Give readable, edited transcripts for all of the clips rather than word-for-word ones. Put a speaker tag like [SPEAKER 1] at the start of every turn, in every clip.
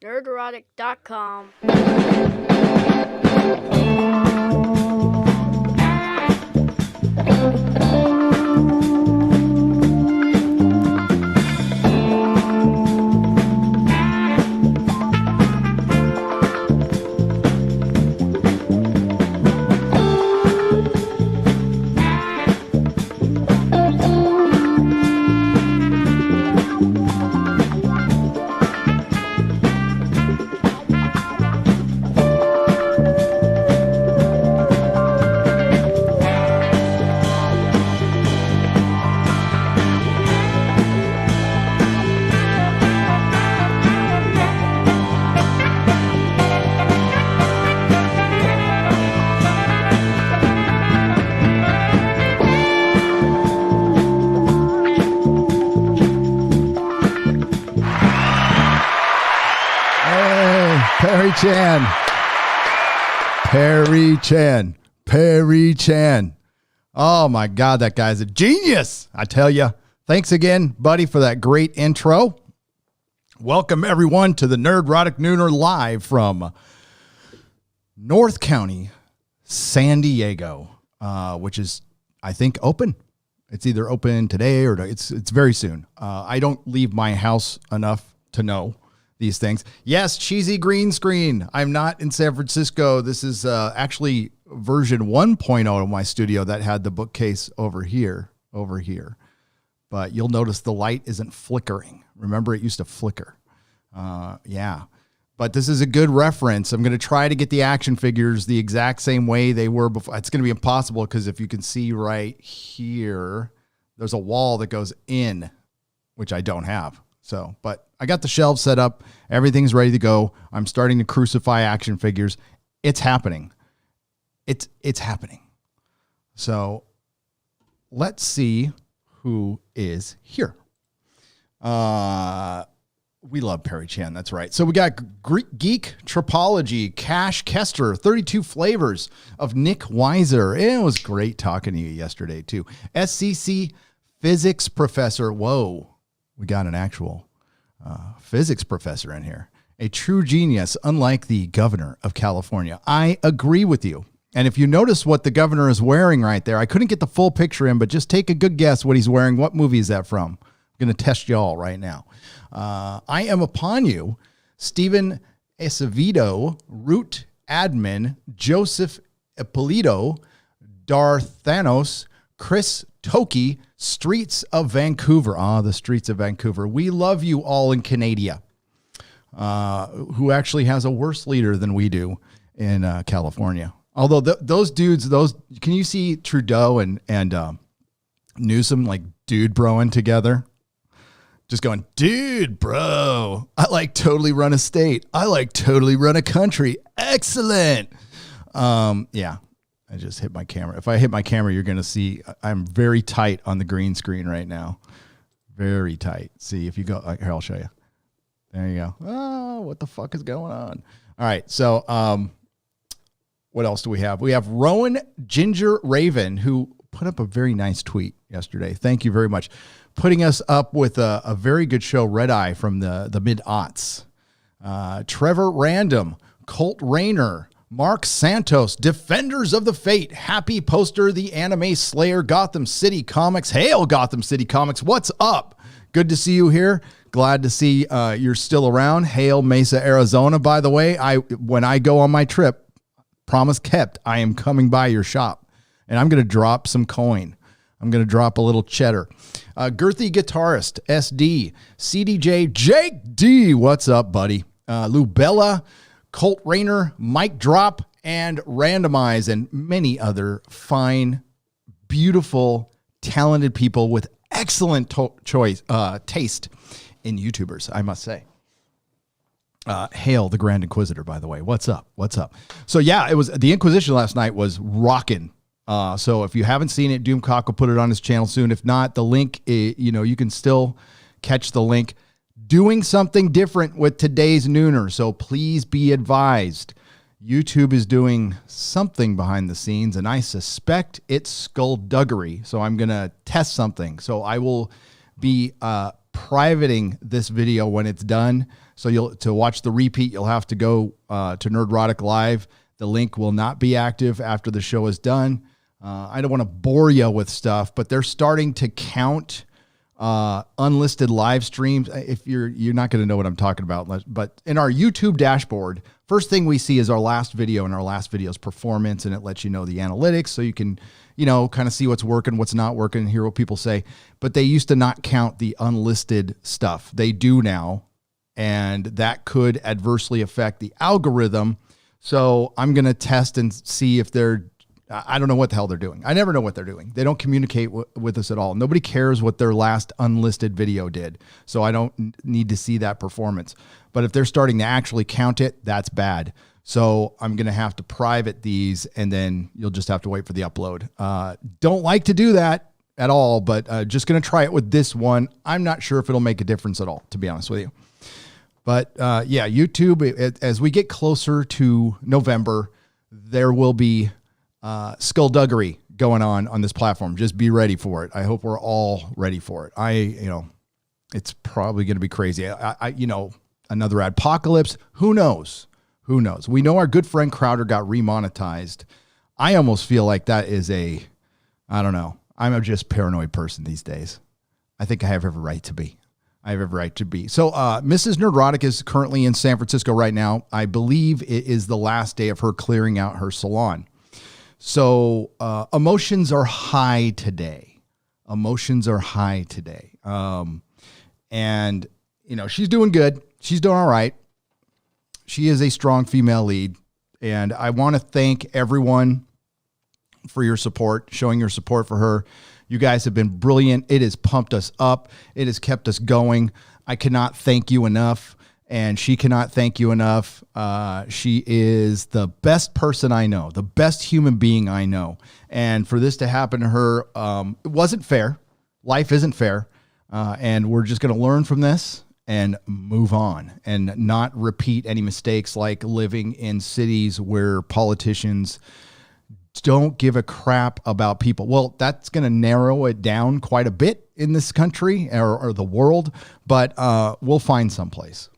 [SPEAKER 1] Nerdrotic.com.
[SPEAKER 2] Perry Chan. Oh my God, that guy's a genius. I tell you. Thanks again, buddy, for that great intro. Welcome everyone to the Nerdrotic Nooner live from North County, San Diego, which is, I think, open. It's either open today or it's very soon. I don't leave my house enough to know these things. Yes, cheesy green screen. I'm not in San Francisco. This is actually version 1.0 of my studio that had the bookcase over here. But you'll notice the light isn't flickering. Remember, it used to flicker. Yeah. But this is a good reference. I'm going to try to get the action figures the exact same way they were before. It's going to be impossible because if you can see right here, there's a wall that goes in, which I don't have. So, but I got the shelves set up. Everything's ready to go. I'm starting to crucify action figures. It's happening. It's happening. So let's see who is here. We love Perry Chan. That's right. So we got Geek Tropology, Cash Kester, 32 flavors of Nick Weiser. It was great talking to you yesterday too. SCC Physics Professor. Whoa. We got an actual physics professor in here. A true genius, unlike the governor of California. I agree with you. And if you notice what the governor is wearing right there, I couldn't get the full picture in, but just take a good guess what he's wearing. What movie is that from? I'm going to test you all right now. I am upon you. Stephen Acevedo, Root Admin, Joseph Ippolito, Darthanos, Chris Toki, Streets of Vancouver. The Streets of Vancouver. We love you all in Canada, who actually has a worse leader than we do in California. Although those dudes, can you see Trudeau and Newsom like dude broing together? Just going, dude, bro, I like totally run a state. I like totally run a country. Excellent. Yeah. I just hit my camera. If I hit my camera, you're going to see I'm very tight on the green screen right now. Very tight. See, if you go, here, I'll show you. There you go. Oh, what the fuck is going on? All right. So, what else do we have? We have Rowan Ginger Raven, who put up a very nice tweet yesterday. Thank you very much. Putting us up with a very good show, Red Eye from the mid-aughts. Trevor Random, Colt Rayner, Mark Santos, Defenders of the Fate, Happy Poster, The Anime Slayer, Gotham City Comics. Hail Gotham City Comics. What's up? Good to see you here. Glad to see you're still around. Hail Mesa, Arizona. By the way, when I go on my trip, promise kept, I am coming by your shop and I'm going to drop some coin. I'm going to drop a little cheddar. Girthy Guitarist, SD, CDJ, Jake D. What's up, buddy? Lubella, Colt Rayner, Mike Drop, and Randomize, and many other fine, beautiful, talented people with excellent taste in YouTubers, I must say. Hail the Grand Inquisitor, by the way. What's up? So yeah, it was the Inquisition last night was rocking. So if you haven't seen it, Doomcock will put it on his channel soon. If not, the link, you can still catch the link. Doing something different with today's Nooner, so please be advised. YouTube is doing something behind the scenes, and I suspect it's skullduggery. So I'm going to test something. So I will be privating this video when it's done. So to watch the repeat, you'll have to go to Nerdrotic Live. The link will not be active after the show is done. I don't want to bore you with stuff, but they're starting to count unlisted live streams. If you're not going to know what I'm talking about, but in our YouTube dashboard, first thing we see is our last video, and our last video's performance, and it lets you know the analytics, so you can, kind of see what's working, what's not working, hear what people say. But they used to not count the unlisted stuff. They do now, and that could adversely affect the algorithm. So I'm going to test and see if I don't know what the hell they're doing. I never know what they're doing. They don't communicate with us at all. Nobody cares what their last unlisted video did. So I don't need to see that performance. But if they're starting to actually count it, that's bad. So I'm going to have to private these, and then you'll just have to wait for the upload. Don't like to do that at all, but just going to try it with this one. I'm not sure if it'll make a difference at all, to be honest with you. But yeah, YouTube, as we get closer to November, there will be skullduggery going on this platform. Just be ready for it. I hope we're all ready for it. It's probably going to be crazy. Another adpocalypse. Who knows? Who knows? We know our good friend Crowder got remonetized. I almost feel like that is I don't know. I'm a just paranoid person these days. I think I have every right to be. So Mrs. Nerdrotic is currently in San Francisco right now. I believe it is the last day of her clearing out her salon. So emotions are high today. And, she's doing good. She's doing all right. She is a strong female lead. And I want to thank everyone for your support, showing your support for her. You guys have been brilliant. It has pumped us up. It has kept us going. I cannot thank you enough, and she cannot thank you enough. She is the best person I know, the best human being I know. And for this to happen to her, it wasn't fair. Life isn't fair. And we're just going to learn from this and move on and not repeat any mistakes like living in cities where politicians don't give a crap about people. Well, that's going to narrow it down quite a bit in this country or the world, but we'll find someplace.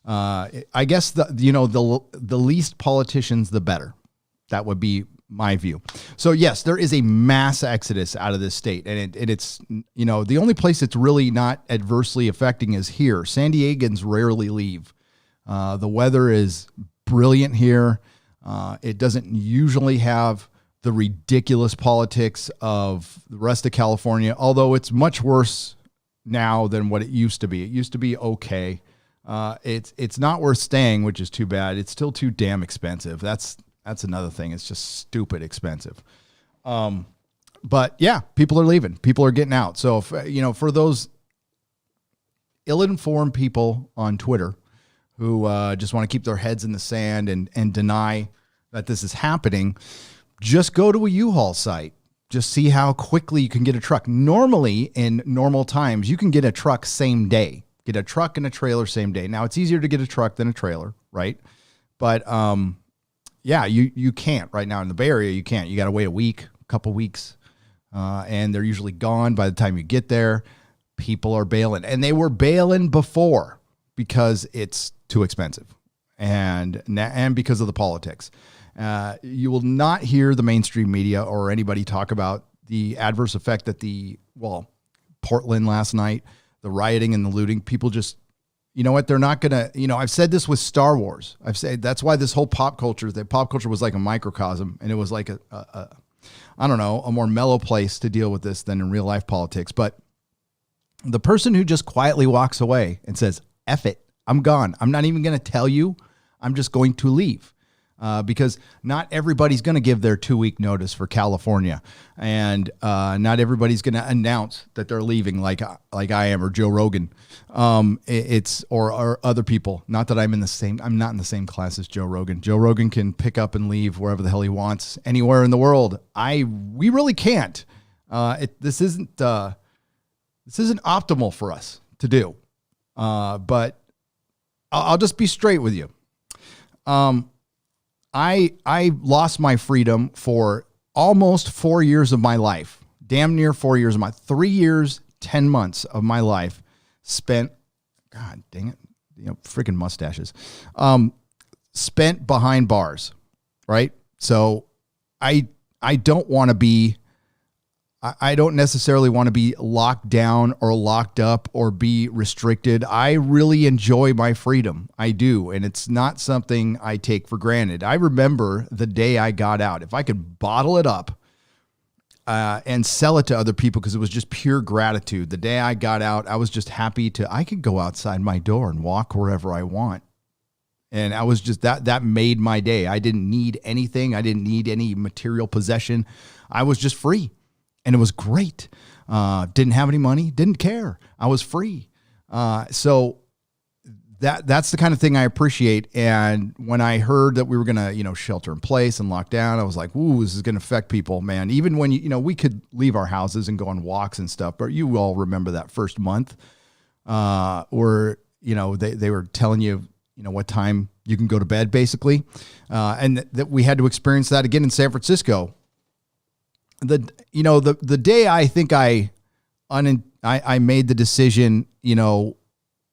[SPEAKER 2] I guess the least politicians, the better. That would be my view. So yes, there is a mass exodus out of this state, and it's the only place it's really not adversely affecting is here. San Diegans rarely leave. The weather is brilliant here. It doesn't usually have the ridiculous politics of the rest of California, although it's much worse now than what it used to be. It used to be okay. It's not worth staying, which is too bad. It's still too damn expensive. That's another thing. It's just stupid expensive. But yeah, people are leaving. People are getting out. So if, for those ill-informed people on Twitter who just want to keep their heads in the sand and deny that this is happening, just go to a U-Haul site. Just see how quickly you can get a truck. Normally, in normal times, you can get a truck same day. Get a truck and a trailer same day. Now, it's easier to get a truck than a trailer, right? But yeah, you can't right now in the Bay Area. You can't. You got to wait a week, a couple weeks, and they're usually gone by the time you get there. People are bailing, and they were bailing before because it's too expensive, and because of the politics. You will not hear the mainstream media or anybody talk about the adverse effect that Portland last night, the rioting and the looting. People just, they're not going to, I've said this with Star Wars. I've said that's why this whole pop culture was like a microcosm, and it was like a more mellow place to deal with this than in real life politics. But the person who just quietly walks away and says, F it, I'm gone. I'm not even going to tell you. I'm just going to leave. Because not everybody's going to give their 2-week notice for California, and not everybody's going to announce that they're leaving like I am, or Joe Rogan. Or other people. Not that I'm not in the same class as Joe Rogan. Joe Rogan can pick up and leave wherever the hell he wants, anywhere in the world. We really can't. This isn't optimal for us to do. But I'll just be straight with you. I lost my freedom for almost 4 years of my life, damn near 4 years of my 3 years, 10 months of my life spent, God dang it, freaking mustaches, spent behind bars, right? So I don't want to be, I don't necessarily want to be locked down or locked up or be restricted. I really enjoy my freedom. I do. And it's not something I take for granted. I remember the day I got out. If I could bottle it up and sell it to other people, because it was just pure gratitude. The day I got out, I was just happy I could go outside my door and walk wherever I want. And I was just, that made my day. I didn't need anything. I didn't need any material possession. I was just free. And it was great. Didn't have any money, didn't care. I was free. So that's the kind of thing I appreciate. And when I heard that we were going to, shelter in place and lock down, I was like, ooh, this is going to affect people, man. Even when, we could leave our houses and go on walks and stuff, but you all remember that first month where, they were telling you, what time you can go to bed basically. And that we had to experience that again in San Francisco. The day I think I made the decision,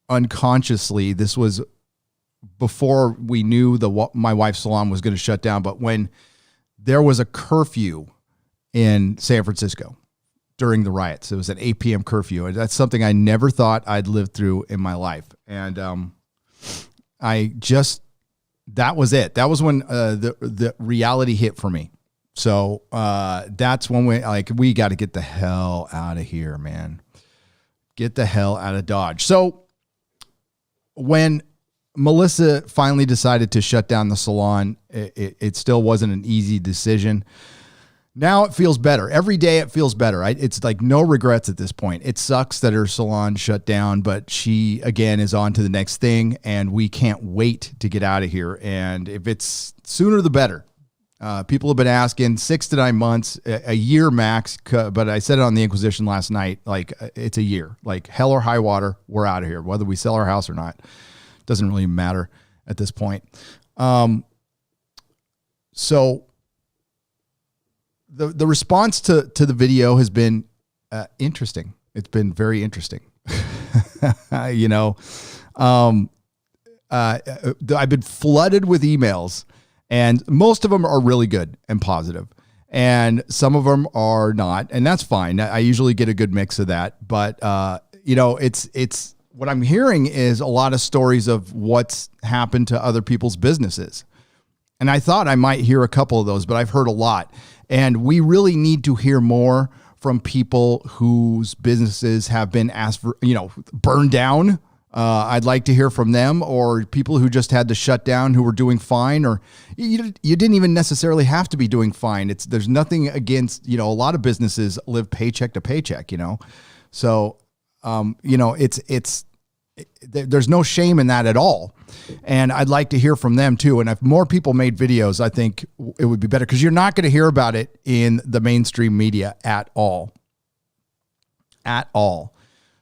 [SPEAKER 2] unconsciously. This was before we knew my wife's salon was going to shut down. But when there was a curfew in San Francisco during the riots, it was an 8 p.m. curfew, and that's something I never thought I'd live through in my life. And that was it. That was when the reality hit for me. So that's when we got to get the hell out of here, man. Get the hell out of Dodge. So when Melissa finally decided to shut down the salon, it still wasn't an easy decision. Now it feels better. Every day it feels better. It's like no regrets at this point. It sucks that her salon shut down, but she, again, is on to the next thing, and we can't wait to get out of here. And if it's sooner, the better. People have been asking 6 to 9 months, a year max. But I said it on the Inquisition last night, it's a year, like hell or high water. We're out of here, whether we sell our house or not. Doesn't really matter at this point. So the response to the video has been interesting. It's been very interesting. I've been flooded with emails. And most of them are really good and positive, and some of them are not, and that's fine. I usually get a good mix of that, but it's what I'm hearing is a lot of stories of what's happened to other people's businesses, and I thought I might hear a couple of those, but I've heard a lot, and we really need to hear more from people whose businesses have been burned down. I'd like to hear from them, or people who just had to shut down who were doing fine, or you didn't even necessarily have to be doing fine. There's nothing against, a lot of businesses live paycheck to paycheck, so, there's no shame in that at all. And I'd like to hear from them too. And if more people made videos, I think it would be better, because you're not going to hear about it in the mainstream media at all.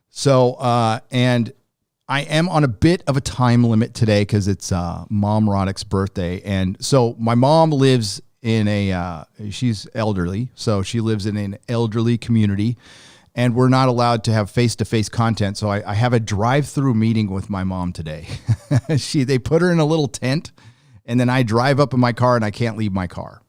[SPEAKER 2] So, and I am on a bit of a time limit today because it's Mom Roddick's birthday. And so my mom lives in she's elderly, so she lives in an elderly community, and we're not allowed to have face-to-face content. So I have a drive-through meeting with my mom today. They put her in a little tent, and then I drive up in my car, and I can't leave my car.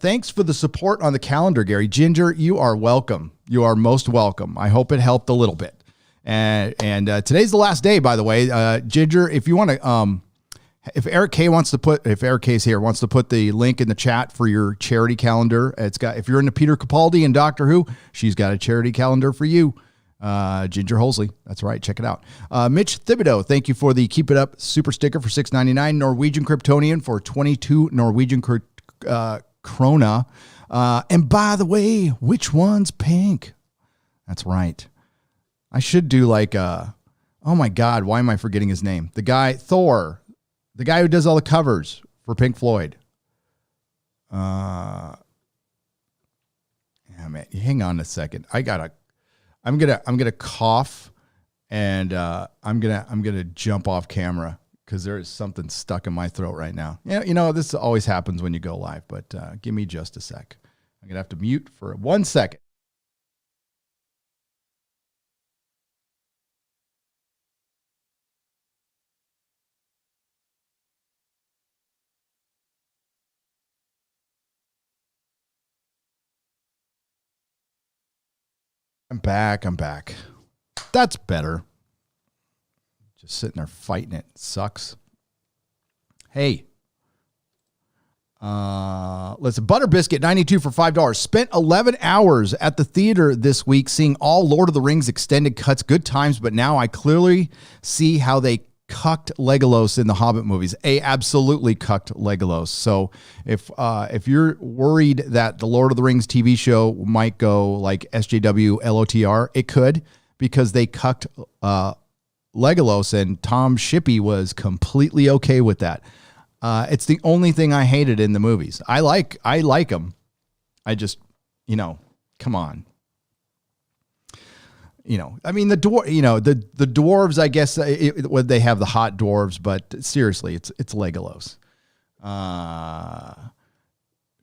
[SPEAKER 2] Thanks for the support on the calendar, Gary. Ginger, you are welcome. You are most welcome. I hope it helped a little bit. And today's the last day, by the way. Ginger, if you want to, if Eric K wants to if Eric K's here, wants to put the link in the chat for your charity calendar. If you're into Peter Capaldi and Doctor Who, she's got a charity calendar for you. Ginger Holsley. That's right. Check it out. Mitch Thibodeau, thank you for the Keep It Up super sticker for $6.99. Norwegian Kryptonian for 22 Norwegian krona. And by the way, which one's pink? That's right. I should do oh my God, why am I forgetting his name? The guy, Thor, the guy who does all the covers for Pink Floyd. Yeah, man, hang on a second. I'm gonna cough, and I'm gonna jump off camera because there is something stuck in my throat right now. Yeah, this always happens when you go live, but give me just a sec. I'm going to have to mute for 1 second. I'm back. That's better. Just sitting there fighting it. Sucks. Hey. Listen, Butter Biscuit, 92 for $5. Spent 11 hours at the theater this week seeing all Lord of the Rings extended cuts. Good times, but now I clearly see how they cucked Legolas in the Hobbit movies. Absolutely cucked Legolas. So if you're worried that the Lord of the Rings TV show might go like SJW LOTR, it could, because they cucked Legolas, and Tom Shippey was completely okay with that. It's the only thing I hated in the movies. I like them. I just, come on. I mean, the dwarves, I guess they have the hot dwarves, but seriously, it's Legolas.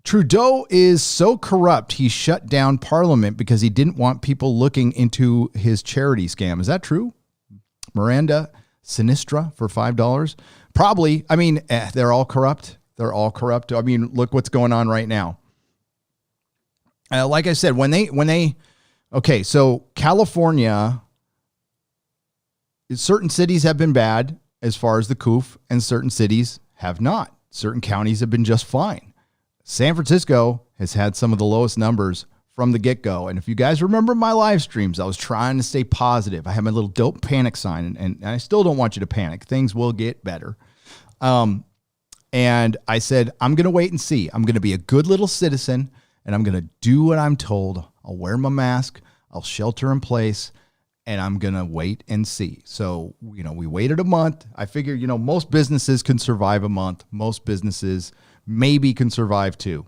[SPEAKER 2] Trudeau is so corrupt, he shut down Parliament because he didn't want people looking into his charity scam. Is that true? Miranda Sinistra for $5. Probably. I mean, they're all corrupt. I mean, look what's going on right now. Like I said, okay, so California, certain cities have been bad as far as the COOF, and certain cities have not. Certain counties have been just fine. San Francisco has had some of the lowest numbers from the get-go. And if you guys remember my live streams, I was trying to stay positive. I had my little dope panic sign, and I still don't want you to panic. Things will get better. And I said, I'm going to wait and see. I'm going to be a good little citizen, and I'm going to do what I'm told. I'll wear my mask. I'll shelter in place, and I'm going to wait and see. So, we waited a month. I figure, most businesses can survive a month. Most businesses maybe can survive 2.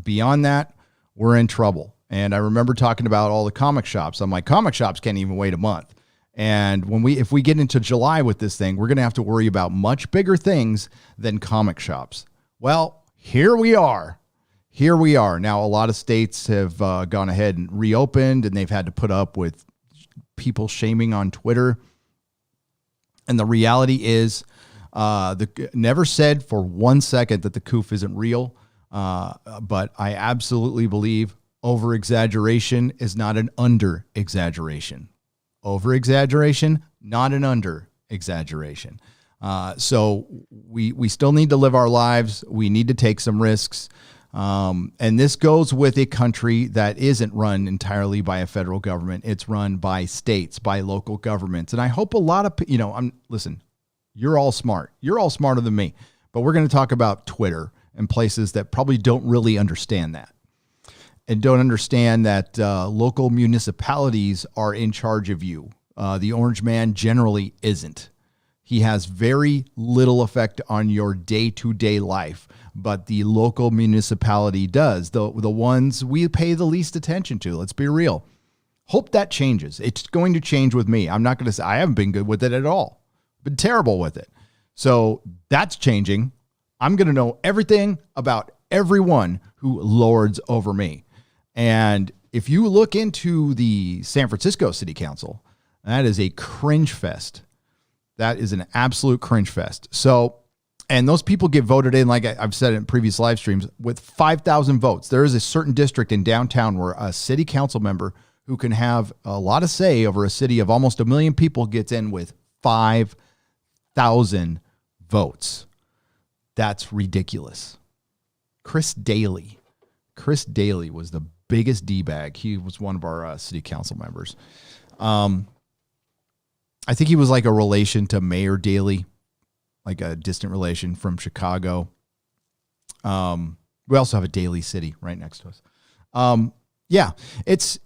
[SPEAKER 2] Beyond that, we're in trouble. And I remember talking about all the comic shops. I'm like, comic shops can't even wait a month. And if we get into July with this thing, we're going to have to worry about much bigger things than comic shops. Well, here we are. Now, a lot of states have gone ahead and reopened, and they've had to put up with people shaming on Twitter. And the reality is, never said for 1 second that the COOF isn't real. But I absolutely believe over-exaggeration is not an under-exaggeration. Over-exaggeration, not an under-exaggeration. So we still need to live our lives. We need to take some risks. And this goes with a country that isn't run entirely by a federal government. It's run by states, by local governments. And I hope a lot of, listen, you're all smart. You're all smarter than me. But we're going to talk about Twitter and places that probably don't really understand that. And don't understand that local municipalities are in charge of you. The Orange Man generally isn't. He has very little effect on your day-to-day life, but the local municipality does. The ones we pay the least attention to. Let's be real. Hope that changes. It's going to change with me. I'm not going to say I haven't been good with it at all. Been terrible with it. So that's changing. I'm going to know everything about everyone who lords over me. And if you look into the San Francisco City Council, that is a cringe fest. That is an absolute cringe fest. So, and those people get voted in, like I've said in previous live streams, with 5,000 votes. There is a certain district in downtown where a city council member who can have a lot of say over a city of almost 1 million people gets in with 5,000 votes. That's ridiculous. Chris Daly was the biggest D-bag. He was one of our city council members. I think he was like a relation to Mayor Daley, like a distant relation from Chicago. We also have a Daly City right next to us. Yeah, it's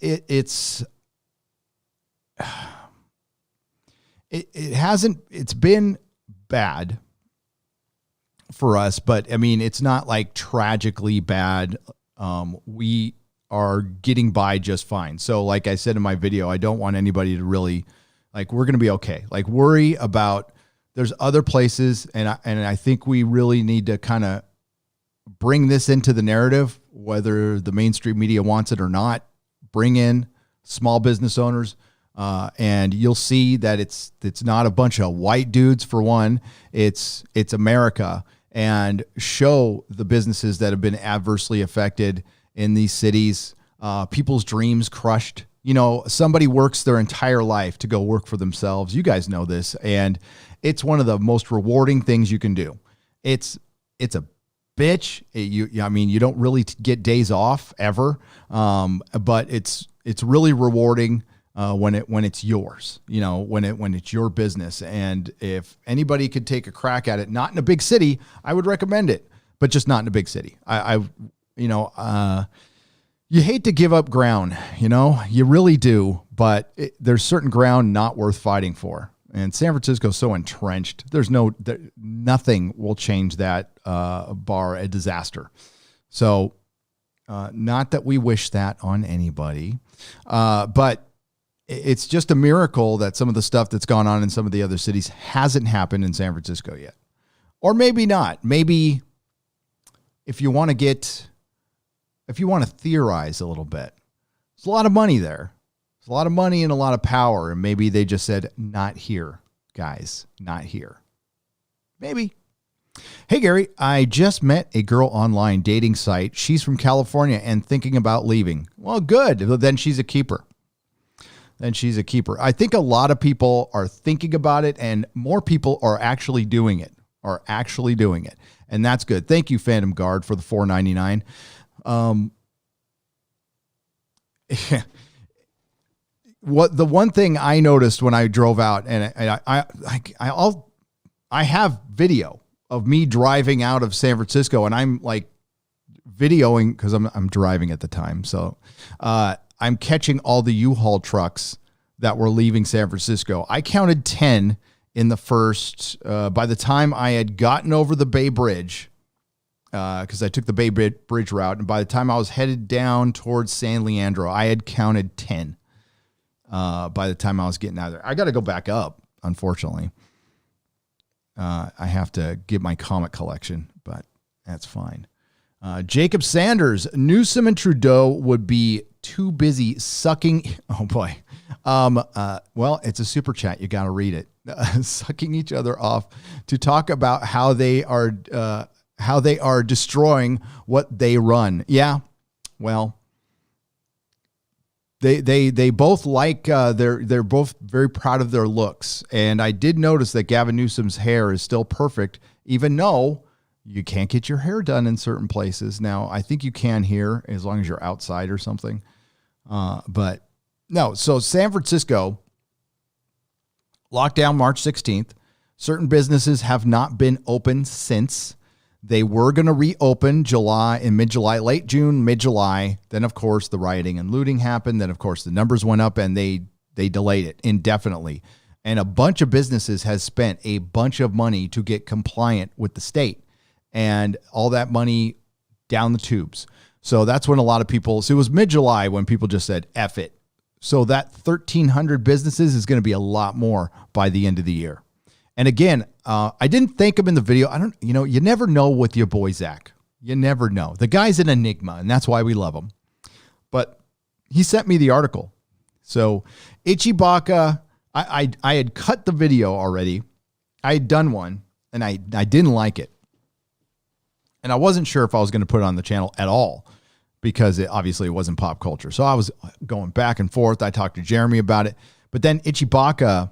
[SPEAKER 2] been bad for us, but I mean, it's not like tragically bad. We are getting by just fine. So like I said in my video, I don't want anybody to really, like, we're going to be okay. Like, worry about, there's other places. And I think we really need to kind of bring this into the narrative, whether the mainstream media wants it or not. Bring in small business owners, and you'll see that it's not a bunch of white dudes for one. It's America, and show the businesses that have been adversely affected in these cities, people's dreams crushed. You know, somebody works their entire life to go work for themselves. You guys know this, and it's one of the most rewarding things you can do. It's a bitch. You don't really get days off ever, but it's really rewarding when it's yours. You know, when it's your business. And if anybody could take a crack at it, not in a big city, I would recommend it, but just not in a big city. You hate to give up ground, you really do, but there's certain ground not worth fighting for. And San Francisco's so entrenched. Nothing will change that bar a disaster. So not that we wish that on anybody, but it's just a miracle that some of the stuff that's gone on in some of the other cities hasn't happened in San Francisco yet. Or maybe not. Maybe if you want to theorize a little bit, there's a lot of money there. There's a lot of money and a lot of power. And maybe they just said, not here, guys, not here. Maybe. Hey, Gary, I just met a girl online dating site. She's from California and thinking about leaving. Well, good. Then she's a keeper. I think a lot of people are thinking about it, and more people are actually doing it. And that's good. Thank you, Phantom Guard, for the $4.99. The one thing I noticed when I drove out, and I have video of me driving out of San Francisco, and I'm like videoing because I'm driving at the time. So I'm catching all the U-Haul trucks that were leaving San Francisco. I counted 10 in the first, by the time I had gotten over the Bay Bridge, because I took the Bay Bridge route, and by the time I was headed down towards San Leandro, I had counted 10. By the time I was getting out of there, I got to go back up, unfortunately. I have to get my comic collection, but that's fine. Jacob Sanders, Newsom and Trudeau would be too busy sucking. Oh boy. Well, it's a super chat. You got to read it. Sucking each other off to talk about how they are destroying what they run. Yeah. Well, they both like, they're both very proud of their looks. And I did notice that Gavin Newsom's hair is still perfect, even though you can't get your hair done in certain places. Now, I think you can here as long as you're outside or something. But no, so San Francisco locked down March 16th. Certain businesses have not been open since. They were going to reopen in mid-July, late June, mid-July. Then, of course, the rioting and looting happened. Then, of course, the numbers went up and they delayed it indefinitely. And a bunch of businesses has spent a bunch of money to get compliant with the state. And all that money down the tubes. So that's when a lot of people, so it was mid-July when people just said, F it. So that 1,300 businesses is going to be a lot more by the end of the year. And again, I didn't thank him in the video. You never know with your boy, Zach. You never know. The guy's an enigma, and that's why we love him. But he sent me the article. So Ichibaka, I had cut the video already. I had done one, and I didn't like it. And I wasn't sure if I was going to put it on the channel at all because obviously it wasn't pop culture. So I was going back and forth. I talked to Jeremy about it. But then Ichibaka,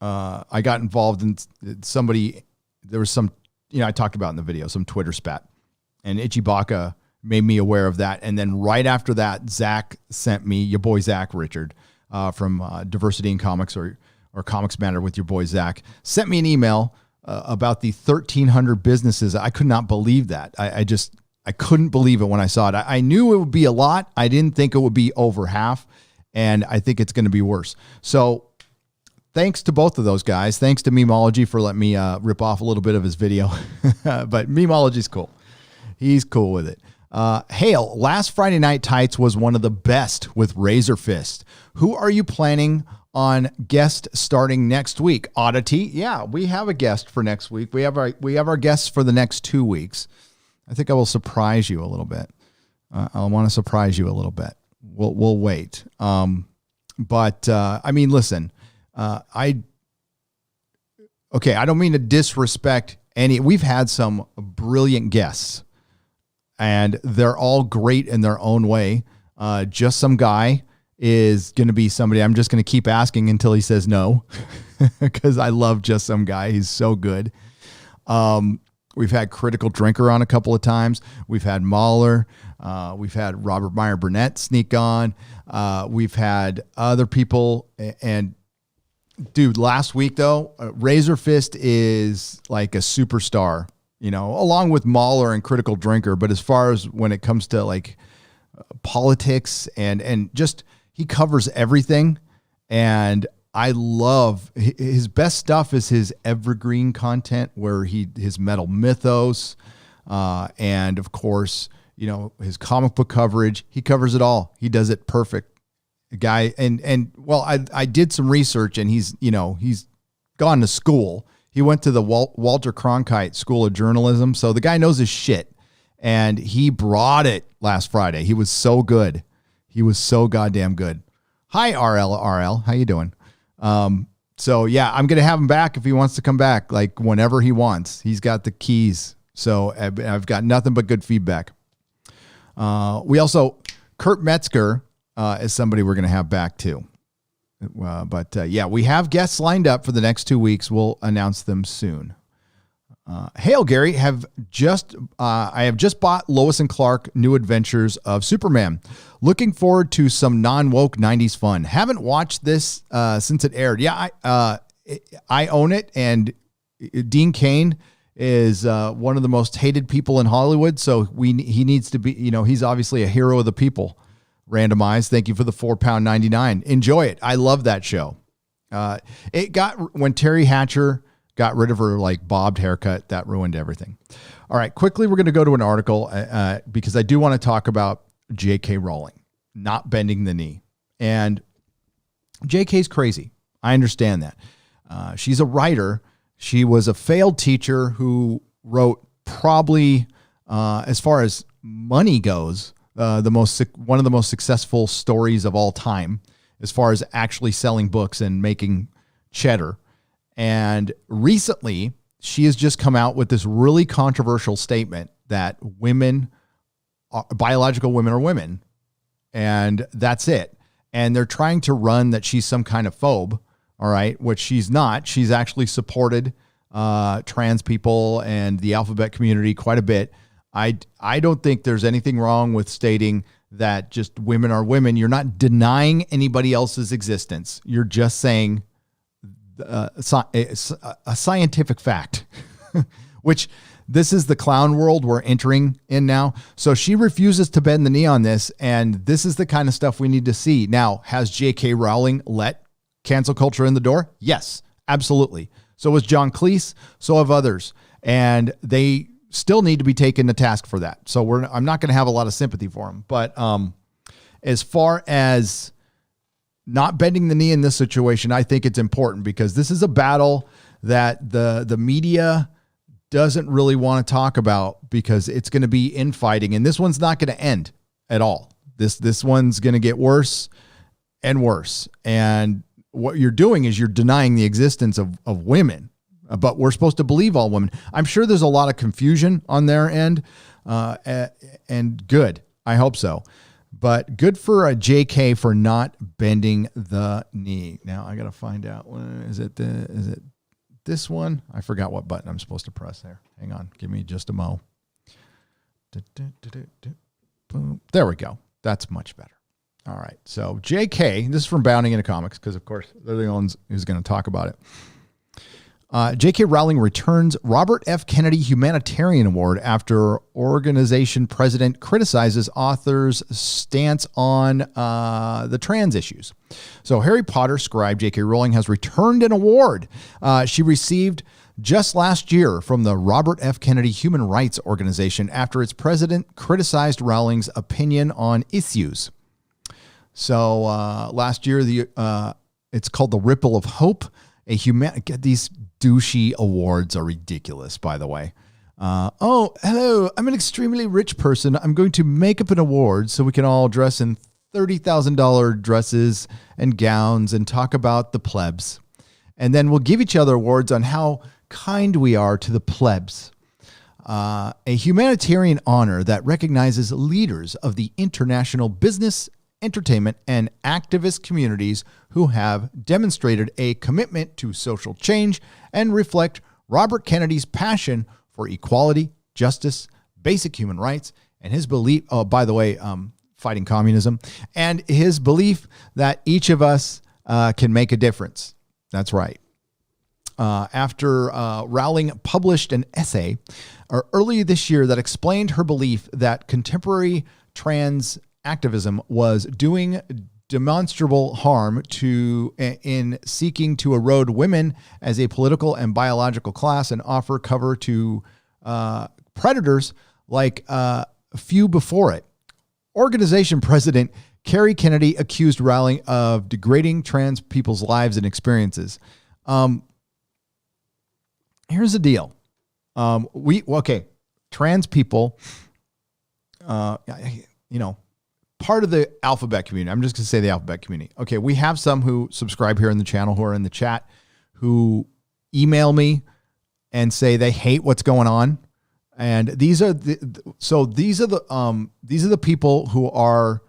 [SPEAKER 2] I got involved in somebody, there was some, I talked about in the video, some Twitter spat. And Ichibaka made me aware of that. And then right after that, Zach sent me, your boy Zach Richard from Diversity in Comics or Comics Matter with your boy Zach, sent me an email about the 1,300 businesses. I could not believe that. I couldn't believe it when I saw it. I knew it would be a lot. I didn't think it would be over half, and I think it's going to be worse. So thanks to both of those guys. Thanks to Memology for letting me rip off a little bit of his video. But Memology's cool. He's cool with it. Hale, last Friday Night Tights was one of the best with Razor Fist. Who are you planning on guest starting next week? Oddity. Yeah, we have a guest for next week. We have our guests for the next 2 weeks. I think I will surprise you a little bit. I want to surprise you a little bit. We'll wait. But I mean, listen, I don't mean to disrespect any. We've had some brilliant guests, and they're all great in their own way. Just Some Guy is going to be somebody I'm just going to keep asking until he says no, because I love Just Some Guy. He's so good. We've had Critical Drinker on a couple of times. We've had Mahler. We've had Robert Meyer Burnett sneak on. We've had other people. And dude, last week though, Razor Fist is like a superstar, along with Mahler and Critical Drinker. But as far as when it comes to like politics and just, he covers everything. And I love his best stuff is his evergreen content where his metal mythos, and of course, his comic book coverage. He covers it all. He does it perfect. Guy. I did some research, and he's gone to school. He went to the Walter Cronkite School of Journalism. So the guy knows his shit, and he brought it last Friday. He was so good. He was so goddamn good. Hi, RL. How you doing? So yeah, I'm going to have him back if he wants to come back, like whenever he wants. He's got the keys. So I've got nothing but good feedback. We also, Kurt Metzger, is somebody we're going to have back too. Yeah, we have guests lined up for the next 2 weeks. We'll announce them soon. Hail Gary, I have just bought Lois and Clark New Adventures of Superman. Looking forward to some non-woke 90s fun. Haven't watched this since it aired. Yeah, I own it, and Dean Cain is one of the most hated people in Hollywood, so he needs to be, he's obviously a hero of the people. Randomized, thank you for the £4.99. Enjoy it. I love that show. When Terry Hatcher got rid of her like bobbed haircut, that ruined everything. All right, quickly, we're going to go to an article because I do want to talk about J.K. Rowling not bending the knee. And J.K.'s crazy. I understand that. She's a writer. She was a failed teacher who wrote probably, as far as money goes, one of the most successful stories of all time, as far as actually selling books and making cheddar. And recently, she has just come out with this really controversial statement that biological women are women, and that's it. And they're trying to run that she's some kind of phobe, all right, which she's not. She's actually supported trans people and the alphabet community quite a bit. I don't think there's anything wrong with stating that just women are women. You're not denying anybody else's existence. You're just saying a scientific fact, which this is the clown world we're entering in now. So she refuses to bend the knee on this, and this is the kind of stuff we need to see. Now, has J.K. Rowling let cancel culture in the door? Yes, absolutely. So was John Cleese. So have others, and they still need to be taken to task for that. So I'm not going to have a lot of sympathy for them. But as far as not bending the knee in this situation, I think it's important because this is a battle that the media doesn't really want to talk about because it's going to be infighting, and this one's not going to end at all. This one's going to get worse and worse. And what you're doing is you're denying the existence of women, but we're supposed to believe all women. I'm sure there's a lot of confusion on their end, and good. I hope so. But good for a JK for not bending the knee. Now I got to find out. Is it this one? I forgot what button I'm supposed to press there. Hang on. Give me just a mo. Boom. There we go. That's much better. All right. So JK, this is from Bounding into Comics because, of course, they're the ones who's going to talk about it. J.K. Rowling returns Robert F. Kennedy Humanitarian Award after organization president criticizes author's stance on the trans issues. So Harry Potter scribe J.K. Rowling has returned an award she received just last year from the Robert F. Kennedy Human Rights Organization after its president criticized Rowling's opinion on issues. So last year, it's called the Ripple of Hope. These douchey awards are ridiculous, by the way. Oh, hello. I'm an extremely rich person. I'm going to make up an award so we can all dress in $30,000 dresses and gowns and talk about the plebs. And then we'll give each other awards on how kind we are to the plebs. A humanitarian honor that recognizes leaders of the international business, entertainment, and activist communities who have demonstrated a commitment to social change and reflect Robert Kennedy's passion for equality, justice, basic human rights, and his belief, fighting communism, and his belief that each of us can make a difference. That's right. After Rowling published an essay earlier this year that explained her belief that contemporary trans activism was doing demonstrable harm in seeking to erode women as a political and biological class and offer cover to predators like few before it. Organization president Kerry Kennedy accused Rowling of degrading trans people's lives and experiences. Here's the deal. Trans people, part of the alphabet community. I'm just going to say the alphabet community. Okay, we have some who subscribe here in the channel who are in the chat who email me and say they hate what's going on. And these are the people who are,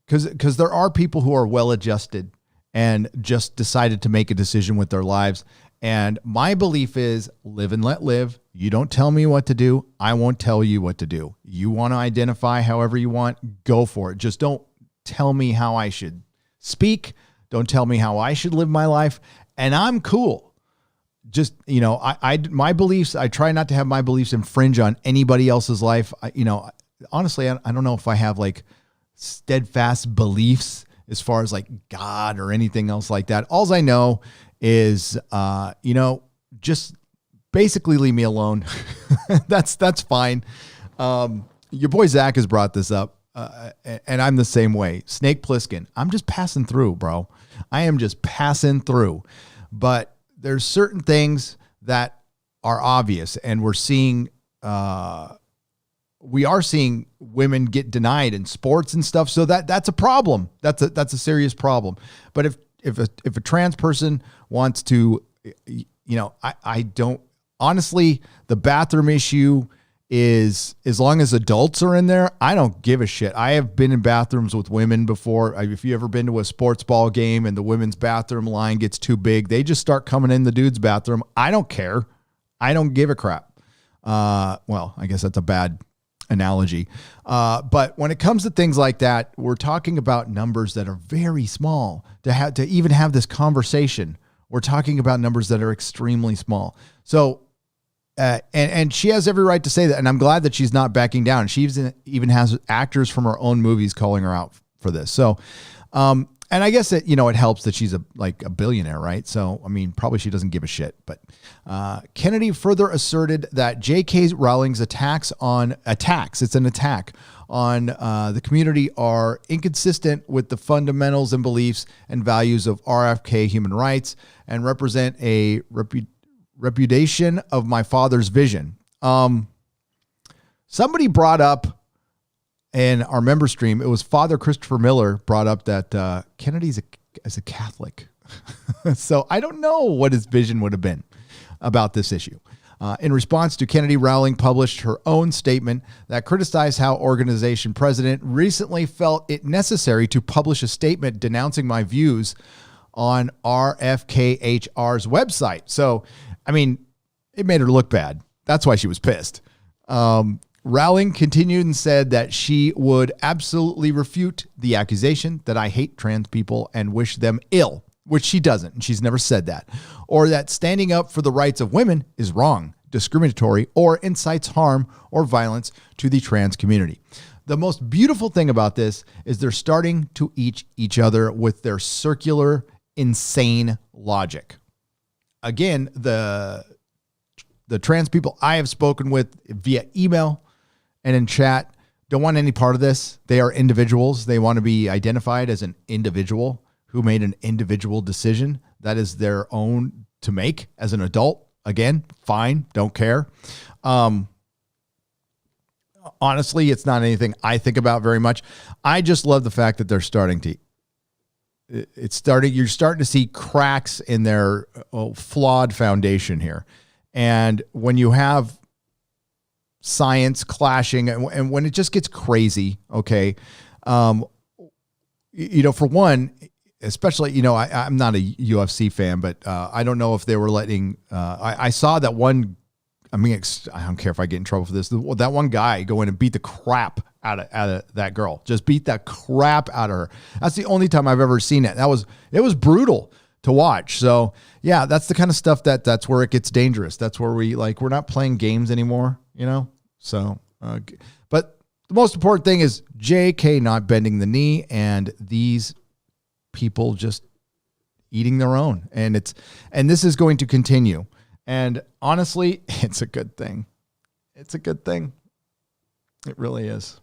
[SPEAKER 2] because there are people who are well-adjusted and just decided to make a decision with their lives. And my belief is live and let live. You don't tell me what to do. I won't tell you what to do. You want to identify however you want, go for it. Just don't tell me how I should speak. Don't tell me how I should live my life. And I'm cool. Just, my beliefs, I try not to have my beliefs infringe on anybody else's life. Honestly, I don't know if I have like steadfast beliefs as far as like God or anything else like that. All I know is, just basically leave me alone. That's fine. Your boy Zach has brought this up, and I'm the same way. Snake Plissken, I'm just passing through, bro. I am just passing through. But there's certain things that are obvious, and we're seeing, we are seeing women get denied in sports and stuff. So that's a problem. That's a serious problem. But if a trans person wants to, I don't, honestly, the bathroom issue is, as long as adults are in there, I don't give a shit. I have been in bathrooms with women before. If you ever been to a sports ball game and the women's bathroom line gets too big, they just start coming in the dude's bathroom. I don't care. I don't give a crap. Well, I guess that's a bad analogy. But when it comes to things like that, we're talking about numbers that are very small. To even have this conversation, we're talking about numbers that are extremely small. So, and she has every right to say that, and I'm glad that she's not backing down. She even has actors from her own movies calling her out for this. So, and I guess that, it helps that she's a billionaire, right? So, I mean, probably she doesn't give a shit. But Kennedy further asserted that J.K. Rowling's attacks, it's an attack on the community, are inconsistent with the fundamentals and beliefs and values of RFK human rights and represent a repudiation of my father's vision. Somebody brought up in our member stream, it was Father Christopher Miller brought up that Kennedy's a Catholic. So I don't know what his vision would have been about this issue. In response to Kennedy, Rowling published her own statement that criticized how organization president recently felt it necessary to publish a statement denouncing my views on RFKHR's website. So, I mean, it made her look bad. That's why she was pissed. Rowling continued and said that she would absolutely refute the accusation that I hate trans people and wish them ill, which she doesn't, and she's never said that, or that standing up for the rights of women is wrong, discriminatory, or incites harm or violence to the trans community. The most beautiful thing about this is they're starting to each other with their circular, insane logic. Again, the trans people I have spoken with via email and in chat don't want any part of this. They are individuals. They want to be identified as an individual who made an individual decision that is their own to make as an adult. Again, fine, don't care. honestly, it's not anything I think about very much. I just love the fact that they're starting to. You're starting to see cracks in their flawed foundation here. And when you have science clashing and when it just gets crazy, okay, for one, especially, I'm not a UFC fan, but I don't know if they were letting, I saw that one, I don't care if I get in trouble for this, that one guy go in and beat the crap out of that girl, just beat the crap out of her. That's the only time I've ever seen it. It was brutal to watch. So yeah, that's the kind of stuff that's where it gets dangerous. That's where we're not playing games anymore, So, but the most important thing is JK not bending the knee and these people just eating their own. And this is going to continue. And honestly, it's a good thing. It's a good thing. It really is.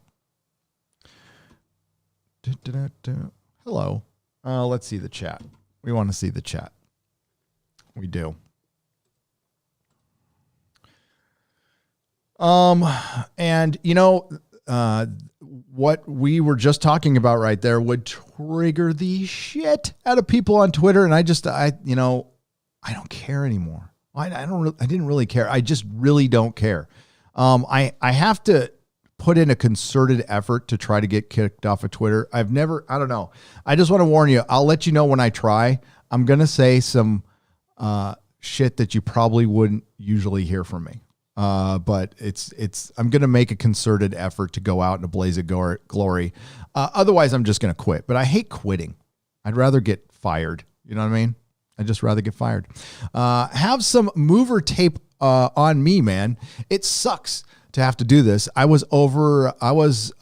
[SPEAKER 2] Hello. Let's see the chat. We want to see the chat. We do. And what we were just talking about right there would trigger the shit out of people on Twitter. And I don't care anymore. I didn't really care. I just really don't care. I have to put in a concerted effort to try to get kicked off of Twitter. I don't know. I just want to warn you. I'll let you know when I try. I'm going to say some shit that you probably wouldn't usually hear from me. But I'm going to make a concerted effort to go out in a blaze of glory. Otherwise I'm just going to quit, but I hate quitting. I'd rather get fired. You know what I mean? I'd just rather get fired. Have some mover tape, on me, man. It sucks to have to do this. I was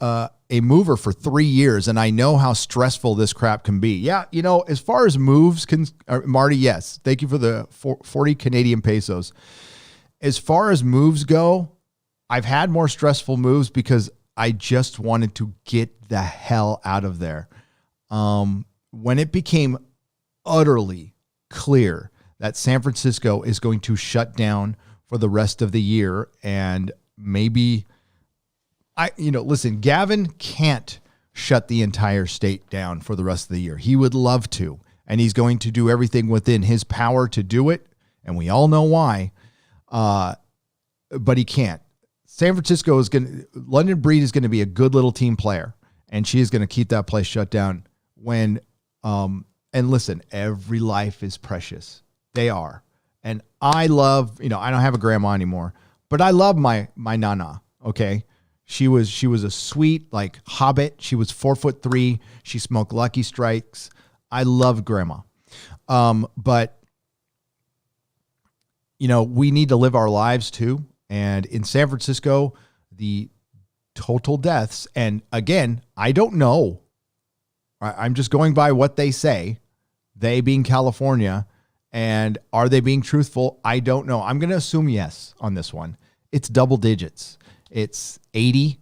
[SPEAKER 2] a mover for 3 years and I know how stressful this crap can be. Yeah. As far as moves Marty, yes. Thank you for the 40 Canadian pesos. As far as moves go, I've had more stressful moves because I just wanted to get the hell out of there. When it became utterly clear that San Francisco is going to shut down for the rest of the year, and maybe listen, Gavin can't shut the entire state down for the rest of the year. He would love to, and he's going to do everything within his power to do it. And we all know why. But he can't. San Francisco London Breed is going to be a good little team player, and she is going to keep that place shut down and listen, every life is precious. They are. And I love, I don't have a grandma anymore, but I love my nana. Okay. She was a sweet, hobbit. She was 4'3". She smoked Lucky Strikes. I loved grandma. But we need to live our lives too. And in San Francisco, the total deaths, and again, I don't know. I'm just going by what they say, they being California. And are they being truthful? I don't know. I'm going to assume yes on this one. It's double digits. It's 80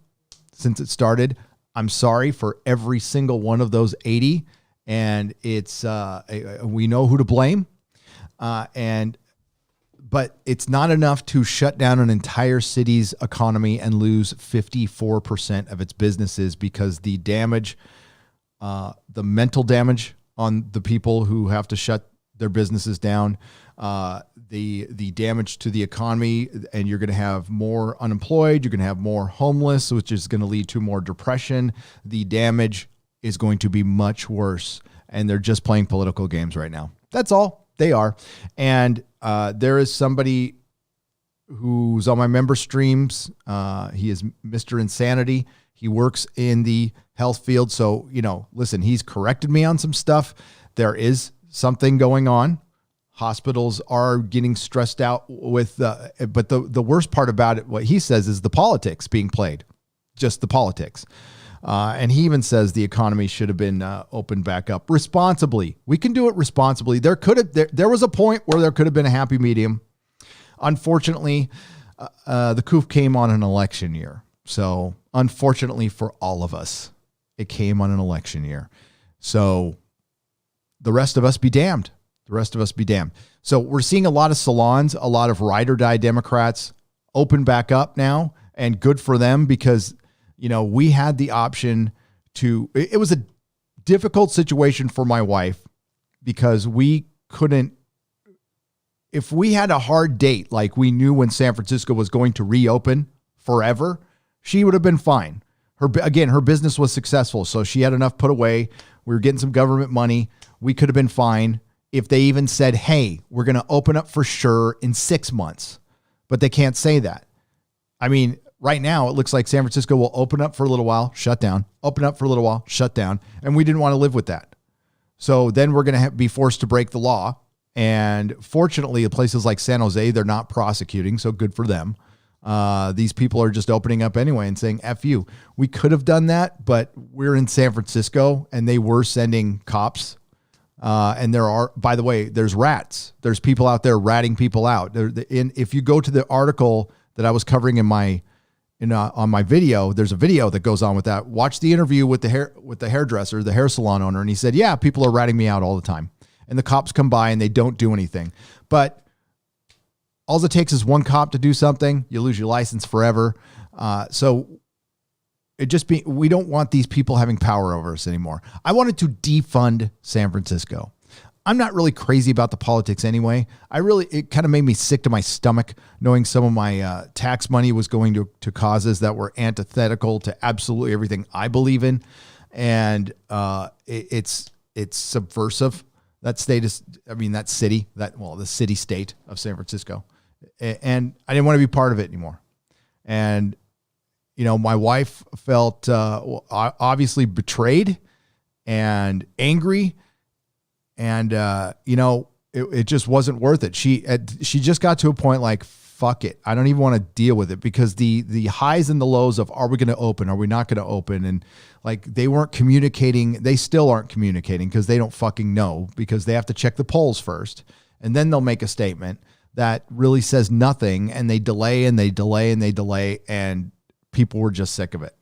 [SPEAKER 2] since it started. I'm sorry for every single one of those 80. And it's, we know who to blame. But it's not enough to shut down an entire city's economy and lose 54% of its businesses because the damage, the mental damage on the people who have to shut their businesses down, the damage to the economy, and you're going to have more unemployed, you're going to have more homeless, which is going to lead to more depression. The damage is going to be much worse, and they're just playing political games right now. That's all they are. And there is somebody who's on my member streams. He is Mr. Insanity. He works in the health field. So, listen, he's corrected me on some stuff. There is something going on. Hospitals are getting stressed out with, but the worst part about it, what he says is the politics being played, just the politics. And he even says the economy should have been opened back up responsibly. We can do it responsibly. There was a point where there could have been a happy medium. Unfortunately, the coup came on an election year. So unfortunately for all of us, it came on an election year. So the rest of us be damned. The rest of us be damned. So we're seeing a lot of salons, a lot of ride or die Democrats open back up now. and good for them because, we had the option it was a difficult situation for my wife because we couldn't, if we had a hard date, like we knew when San Francisco was going to reopen forever, she would have been fine. Her business was successful. So she had enough put away. We were getting some government money. We could have been fine if they even said, hey, we're going to open up for sure in 6 months, but they can't say that. I mean, right now it looks like San Francisco will open up for a little while, shut down, open up for a little while, shut down. And we didn't want to live with that. So then we're going to be forced to break the law. And fortunately, in places like San Jose, they're not prosecuting. So good for them. These people are just opening up anyway and saying, F you. We could have done that, but we're in San Francisco and they were sending cops. And there are, by the way, there's rats. There's people out there ratting people out. If you go to the article that I was covering on my video, there's a video that goes on with that. Watch the interview with the hairdresser, the hair salon owner. And he said, yeah, people are ratting me out all the time. And the cops come by and they don't do anything. But all it takes is one cop to do something. You lose your license forever. So we don't want these people having power over us anymore. I wanted to defund San Francisco. I'm not really crazy about the politics anyway. It kind of made me sick to my stomach knowing some of my tax money was going to causes that were antithetical to absolutely everything I believe in. And it's subversive. That the city state of San Francisco. And I didn't want to be part of it anymore. And, my wife felt obviously betrayed and angry. And, it just wasn't worth it. She just got to a point like, fuck it. I don't even want to deal with it because the highs and the lows of, are we going to open? Are we not going to open? And like, they weren't communicating. They still aren't communicating because they don't fucking know, because they have to check the polls first. And then they'll make a statement that really says nothing. And they delay and they delay and they delay. And people were just sick of it.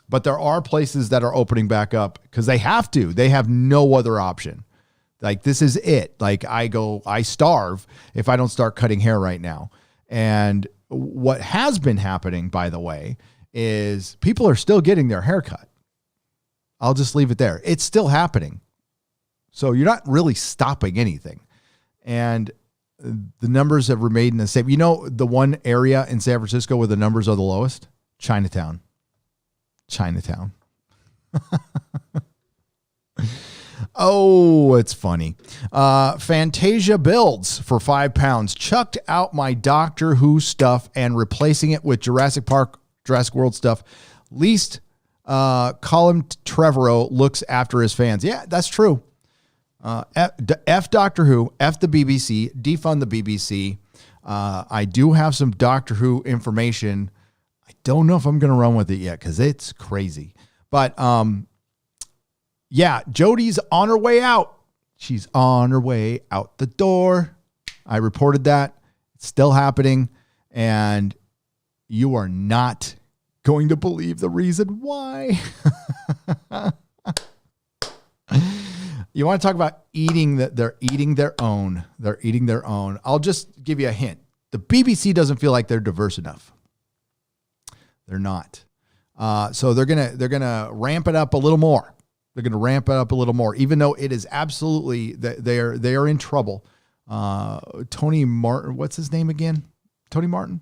[SPEAKER 2] But there are places that are opening back up because they have to. They have no other option. Like, this is it. Like, I starve if I don't start cutting hair right now. And what has been happening, by the way, is people are still getting their hair cut. I'll just leave it there. It's still happening. So you're not really stopping anything. And the numbers have remained the same. The one area in San Francisco where the numbers are the lowest? Chinatown. Oh, it's funny. Fantasia Builds for £5 chucked out my Doctor Who stuff and replacing it with Jurassic World stuff. Least Colin Trevorrow looks after his fans. Yeah, that's true. F Doctor Who, F the BBC, defund the BBC. I do have some Doctor Who information. I don't know if I'm going to run with it yet because it's crazy. But yeah, Jodie's on her way out. She's on her way out the door. I reported that. It's still happening. And you are not going to believe the reason why. You want to talk about eating that? They're eating their own. They're eating their own. I'll just give you a hint. The BBC doesn't feel like they're diverse enough. They're not. So they're gonna ramp it up a little more. They're going to ramp it up a little more, even though it is absolutely they are in trouble. Tony Martin, what's his name again? Tony Martin,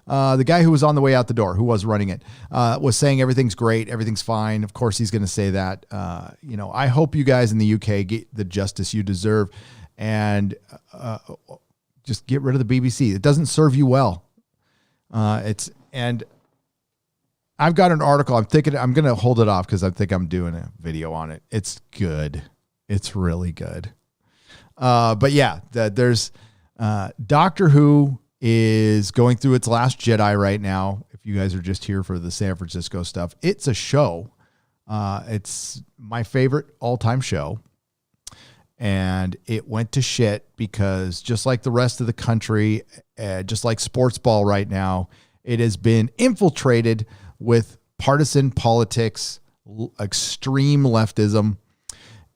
[SPEAKER 2] the guy who was on the way out the door, who was running it, was saying everything's great, everything's fine. Of course, he's going to say that. I hope you guys in the UK get the justice you deserve, and just get rid of the BBC. It doesn't serve you well. I've got an article. I'm going to hold it off because I think I'm doing a video on it. It's good. It's really good. But yeah, there's Doctor Who is going through its last Jedi right now. If you guys are just here for the San Francisco stuff, it's a show. It's my favorite all-time show. And it went to shit because just like the rest of the country, just like sports ball right now, it has been infiltrated with partisan politics, extreme leftism,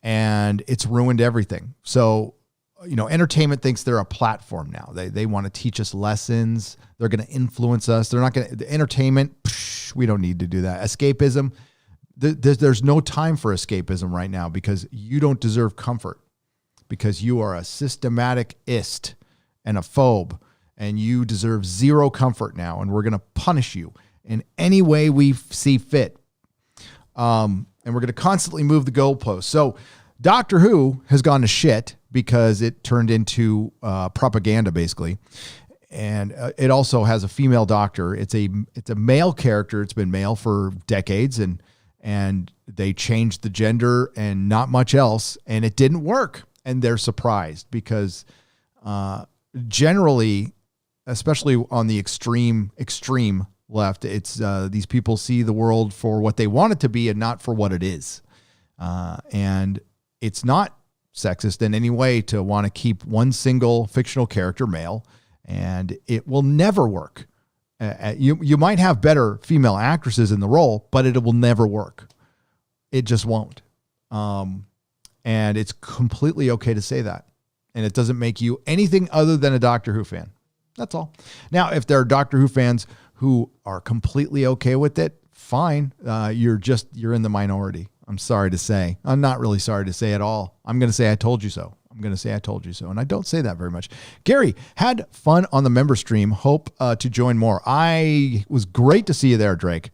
[SPEAKER 2] and it's ruined everything. So entertainment thinks they're a platform now. They want to teach us lessons. They're going to influence us. They're not going to, the entertainment, we don't need to do that. Escapism, there's no time for escapism right now because you don't deserve comfort because you are a systematicist and a phobe and you deserve zero comfort now. And we're going to punish you in any way we see fit. And we're going to constantly move the goalposts. So Doctor Who has gone to shit because it turned into propaganda, basically. And it also has a female doctor. It's a male character. It's been male for decades, and they changed the gender and not much else, and it didn't work. And they're surprised because generally, especially on the extreme left, it's these people see the world for what they want it to be and not for what it is. And it's not sexist in any way to want to keep one single fictional character male, and it will never work. You might have better female actresses in the role, but it will never work. It just won't. And it's completely okay to say that. And it doesn't make you anything other than a Doctor Who fan. That's all. Now, if there are Doctor Who fans who are completely okay with it, fine. You're in the minority. I'm sorry to say. I'm not really sorry to say at all. I'm going to say I told you so. And I don't say that very much. Gary, had fun on the member stream. Hope to join more. I was great to see you there, Drake,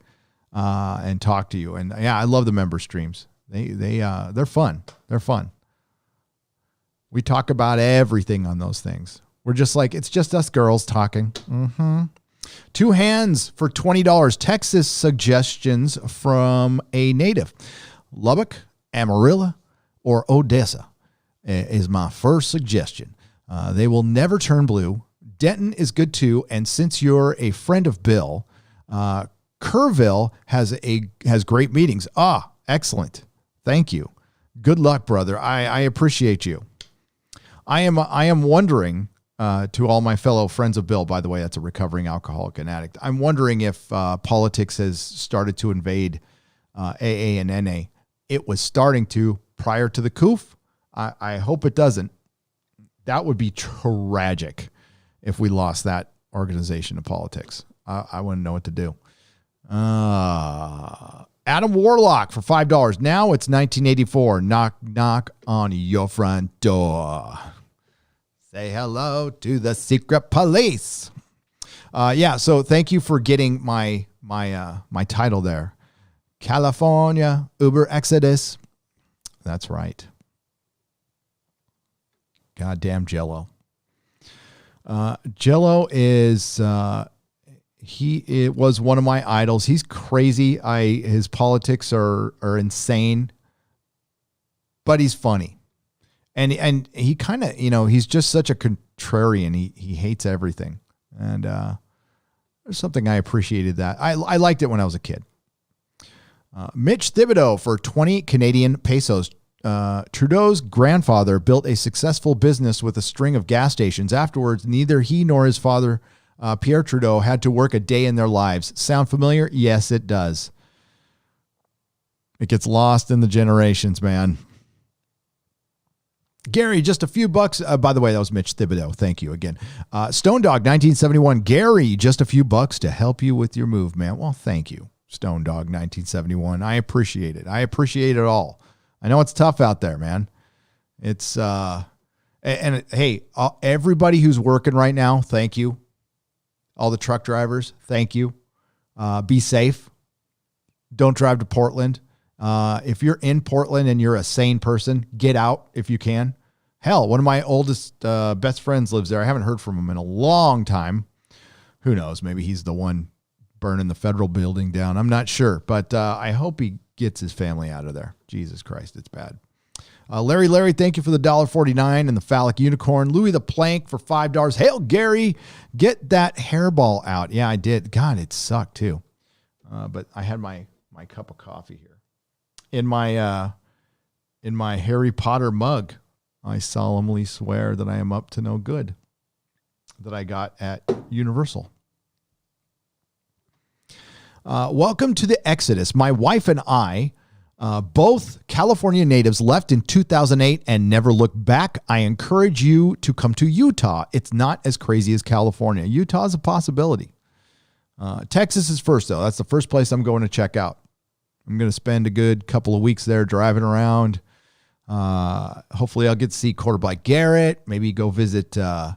[SPEAKER 2] and talk to you. And yeah, I love the member streams. They're fun. They're fun. We talk about everything on those things. We're just like, it's just us girls talking. Mm-hmm. 2 hands for $20. Texas suggestions from a native. Lubbock, Amarillo, or Odessa is my first suggestion. They will never turn blue. Denton is good too. And since you're a friend of Bill, Kerrville has great meetings. Excellent. Thank you. Good luck, brother. I appreciate you. I am wondering, to all my fellow friends of Bill, by the way, that's a recovering alcoholic and addict. I'm wondering if politics has started to invade AA and NA. It was starting to prior to the coup. I hope it doesn't. That would be tragic if we lost that organization of politics. I wouldn't know what to do. Adam Warlock for $5. Now it's 1984. Knock, knock on your front door. Say hello to the secret police. So thank you for getting my title there. California, Uber Exodus. That's right. Goddamn Jello. Jello is, it was one of my idols. He's crazy. His politics are insane, but he's funny. And he kind of, he's just such a contrarian. He hates everything. And there's something I appreciated that. I liked it when I was a kid. Mitch Thibodeau for 20 Canadian pesos. Trudeau's grandfather built a successful business with a string of gas stations. Afterwards, neither he nor his father, Pierre Trudeau, had to work a day in their lives. Sound familiar? Yes, it does. It gets lost in the generations, man. Gary, just a few bucks. By the way, that was Mitch Thibodeau. Thank you again. Stone Dog, 1971. Gary, just a few bucks to help you with your move, man. Well, thank you, Stone Dog, 1971. I appreciate it. I appreciate it all. I know it's tough out there, man. It's, hey, everybody who's working right now, thank you. All the truck drivers, thank you. Be safe. Don't drive to Portland. If you're in Portland and you're a sane person, get out if you can. Hell, one of my oldest best friends lives there. I haven't heard from him in a long time. Who knows? Maybe he's the one burning the federal building down. I'm not sure, but I hope he gets his family out of there. Jesus Christ, it's bad. Larry, thank you for the $1.49 and the phallic unicorn. Louis the Plank for $5. Hail, Gary, get that hairball out. Yeah, I did. God, it sucked too. But I had my cup of coffee here. In my Harry Potter mug, I solemnly swear that I am up to no good that I got at Universal. Welcome to the Exodus. My wife and I Both California natives left in 2008 and never looked back. I encourage you to come to Utah. It's not as crazy as California. Utah is a possibility. Texas is first, though. That's the first place I'm going to check out. I'm going to spend a good couple of weeks there driving around. Hopefully I'll get to see Quarterback Garrett. Maybe go visit all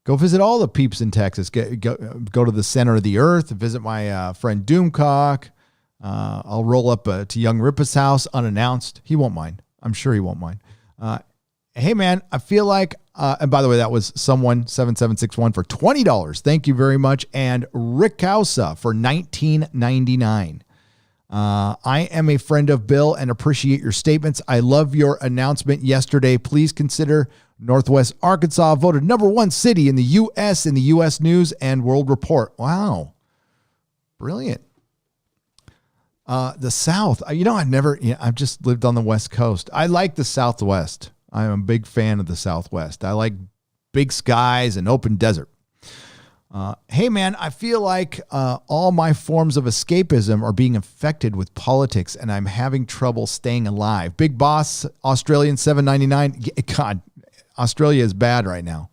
[SPEAKER 2] the peeps in Texas. Go to the center of the earth, visit my friend Doomcock. I'll roll up to Young Ripa's house unannounced. He won't mind. I'm sure he won't mind. Hey, man, I feel like, and by the way, that was someone 7761 for $20. Thank you very much. And Rick Causa for $19.99. I am a friend of Bill and appreciate your statements. I love your announcement yesterday. Please consider Northwest Arkansas voted number 1 city in the U.S. in the U.S. News and World Report. Wow. Brilliant. The South, I've just lived on the West Coast. I like the Southwest. I'm a big fan of the Southwest. I like big skies and open desert. Hey, man, I feel like all my forms of escapism are being affected with politics, and I'm having trouble staying alive. Big Boss, Australian 799. God, Australia is bad right now.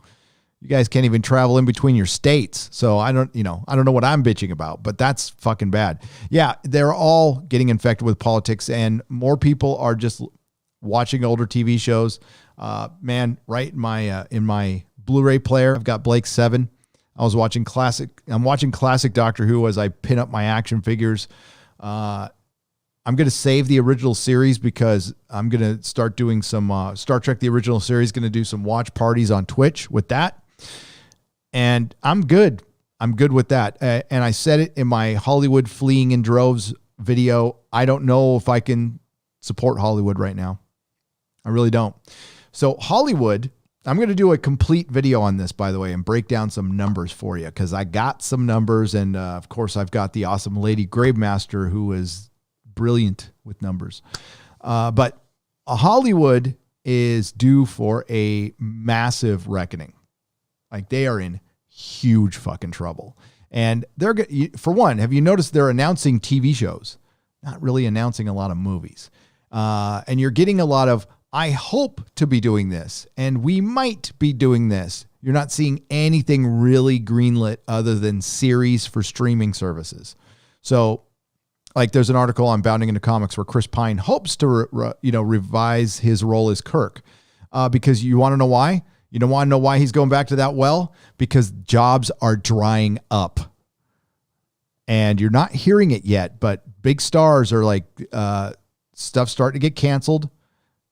[SPEAKER 2] You guys can't even travel in between your states. So I don't know what I'm bitching about, but that's fucking bad. Yeah, they're all getting infected with politics, and more people are just watching older TV shows. Man, right in my Blu-ray player, I've got Blake 7. I'm watching classic Doctor Who as I pin up my action figures. I'm going to save the original series because I'm going to start doing some Star Trek, the original series, going to do some watch parties on Twitch with that. And I'm good. I'm good with that. And I said it in my Hollywood fleeing in droves video. I don't know if I can support Hollywood right now. I really don't. So Hollywood, I'm going to do a complete video on this, by the way, and break down some numbers for you because I got some numbers. And of course, I've got the awesome Lady Gravemaster who is brilliant with numbers. But Hollywood is due for a massive reckoning. Like they are in huge fucking trouble. And for one, have you noticed they're announcing TV shows, not really announcing a lot of movies. And you're getting a lot of, I hope to be doing this, and we might be doing this. You're not seeing anything really greenlit other than series for streaming services. So like there's an article on Bounding into Comics where Chris Pine hopes to, revise his role as Kirk because you want to know why? You don't want to know why he's going back to that well? Because jobs are drying up. And you're not hearing it yet, but big stars are like stuff starting to get canceled.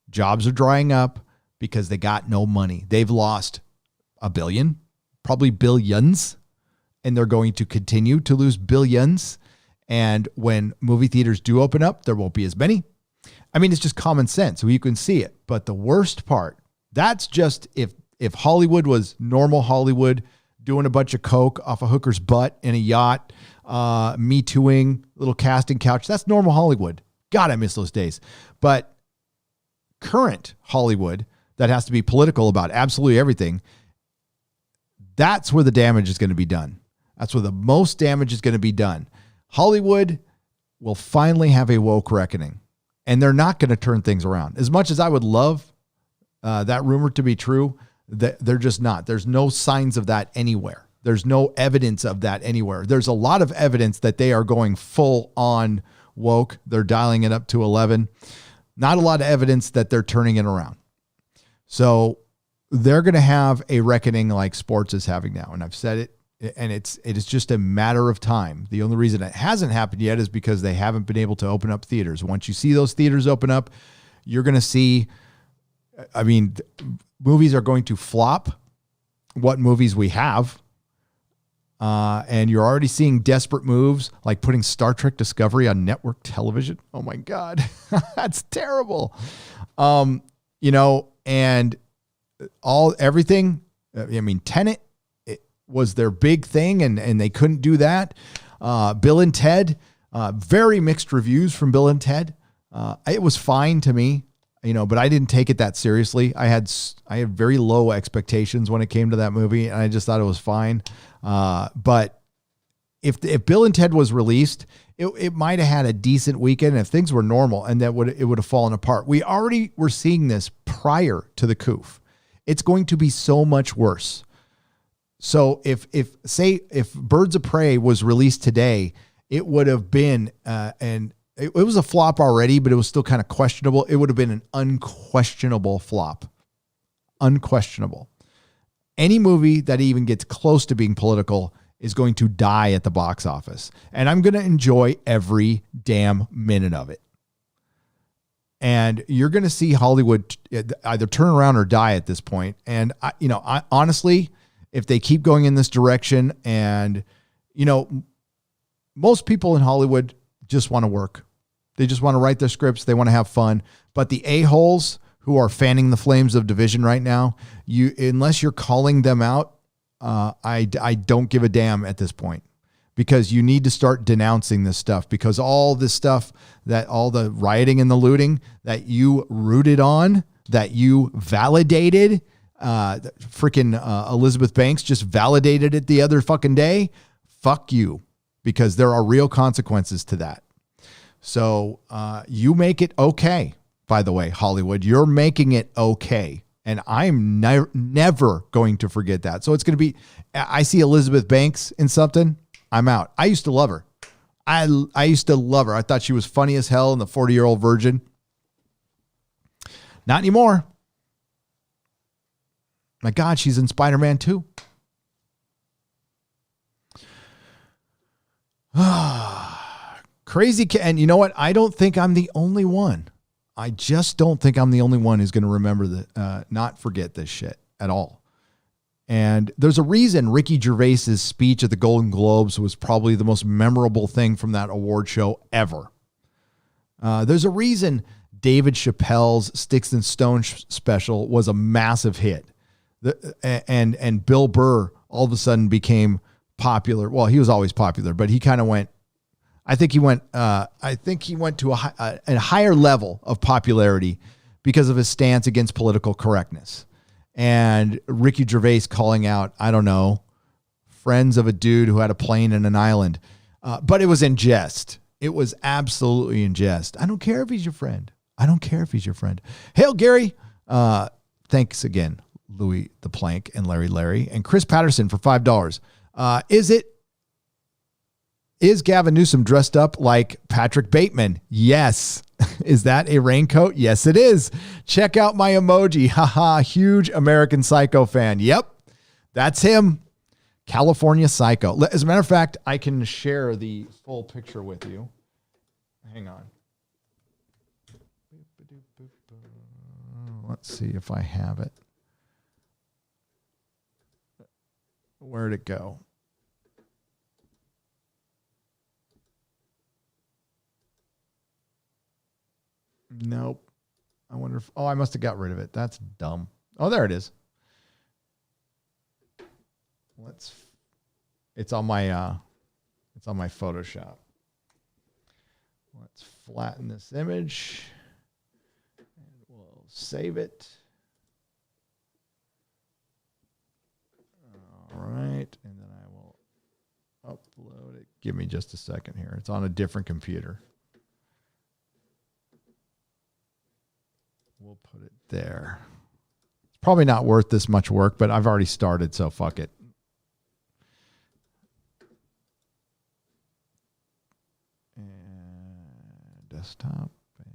[SPEAKER 2] Jobs are drying up because they got no money. They've lost $1 billion, probably billions, and they're going to continue to lose billions. And when movie theaters do open up, there won't be as many. I mean, it's just common sense. So you can see it. But the worst part, that's just if Hollywood was normal Hollywood, doing a bunch of coke off a hooker's butt in a yacht, Me Tooing, little casting couch, that's normal Hollywood. God, I miss those days. But current Hollywood that has to be political about absolutely everything, that's where the damage is going to be done. That's where the most damage is going to be done. Hollywood will finally have a woke reckoning, and they're not going to turn things around. As much as I would love that rumor to be true, they're just not. There's no signs of that anywhere. There's no evidence of that anywhere. There's a lot of evidence that they are going full on woke. They're dialing it up to 11. Not a lot of evidence that they're turning it around. So they're going to have a reckoning like sports is having now. And I've said it, and it is just a matter of time. The only reason it hasn't happened yet is because they haven't been able to open up theaters. Once you see those theaters open up, you're going to see, movies are going to flop what movies we have. And you're already seeing desperate moves like putting Star Trek Discovery on network television. Oh my God, that's terrible. And everything. Tenet was their big thing, and they couldn't do that. Bill and Ted, very mixed reviews from Bill and Ted. It was fine to me, but I didn't take it that seriously. I had very low expectations when it came to that movie, and I just thought it was fine. But if Bill and Ted was released, it might have had a decent weekend if things were normal, and it would have fallen apart. We already were seeing this prior to the coup. It's going to be so much worse. So if Birds of Prey was released today, it would have been and it was a flop already, but it was still kind of questionable. It would have been an unquestionable flop. Unquestionable. Any movie that even gets close to being political is going to die at the box office. And I'm going to enjoy every damn minute of it. And you're going to see Hollywood either turn around or die at this point. And I honestly, if they keep going in this direction, and most people in Hollywood just want to work. They just want to write their scripts. They want to have fun. But the a-holes who are fanning the flames of division right now, unless you're calling them out, I don't give a damn at this point, because you need to start denouncing this stuff, because all this stuff, that all the rioting and the looting that you rooted on, that you validated, freaking Elizabeth Banks just validated it the other fucking day. Fuck you, because there are real consequences to that. So you make it okay. By the way, Hollywood, you're making it okay. And I'm never going to forget that. So it's going to be, I see Elizabeth Banks in something, I'm out. I used to love her. I used to love her. I thought she was funny as hell in The 40-Year-Old Virgin. Not anymore. My God, she's in Spider-Man 2. Crazy. And you know what? I don't think I'm the only one. I just don't think I'm the only one who's going to remember not forget this shit at all. And there's a reason Ricky Gervais's speech at the Golden Globes was probably the most memorable thing from that award show ever. There's a reason David Chappelle's Sticks and Stones special was a massive hit. And Bill Burr all of a sudden became popular. Well, he was always popular, but he kind of went, I think he went to a higher level of popularity because of his stance against political correctness. And Ricky Gervais calling out, I don't know, friends of a dude who had a plane in an island. But it was in jest. It was absolutely in jest. I don't care if he's your friend. I don't care if he's your friend. Hail, Gary. Thanks again, Louis the Plank and Larry and Chris Patterson for $5. Is Gavin Newsom dressed up like Patrick Bateman? Yes. Is that a raincoat? Yes, it is. Check out my emoji. Haha, huge American Psycho fan. Yep, that's him. California Psycho. As a matter of fact, I can share the full picture with you. Hang on. Let's see if I have it. Where'd it go? Nope. I wonder if, I must have got rid of it. That's dumb. Oh, there it is. It's on my Photoshop. Let's flatten this image and we'll save it. All right. And then I will upload it. Give me just a second here. It's on a different computer. We'll put it there. It's probably not worth this much work, but I've already started, so fuck it. And desktop. And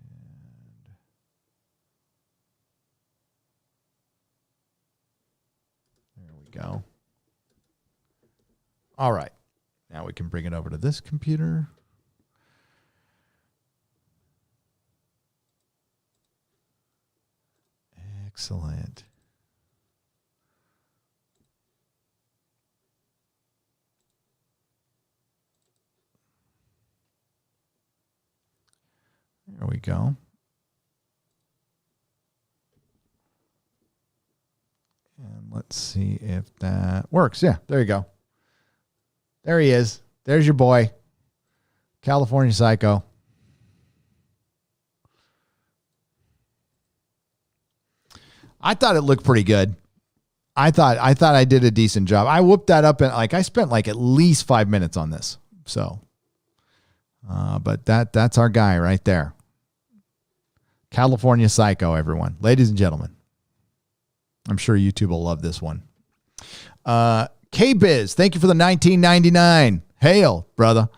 [SPEAKER 2] there we go. All right. Now we can bring it over to this computer. Excellent. There we go. And let's see if that works. Yeah, there you go. There he is. There's your boy, California Psycho. I thought it looked pretty good. I thought I did a decent job. I whooped that up and I spent at least 5 minutes on this. So, but that's our guy right there. California Psycho, everyone. Ladies and gentlemen. I'm sure YouTube will love this one. K-Biz, thank you for the $19.99. Hail, brother.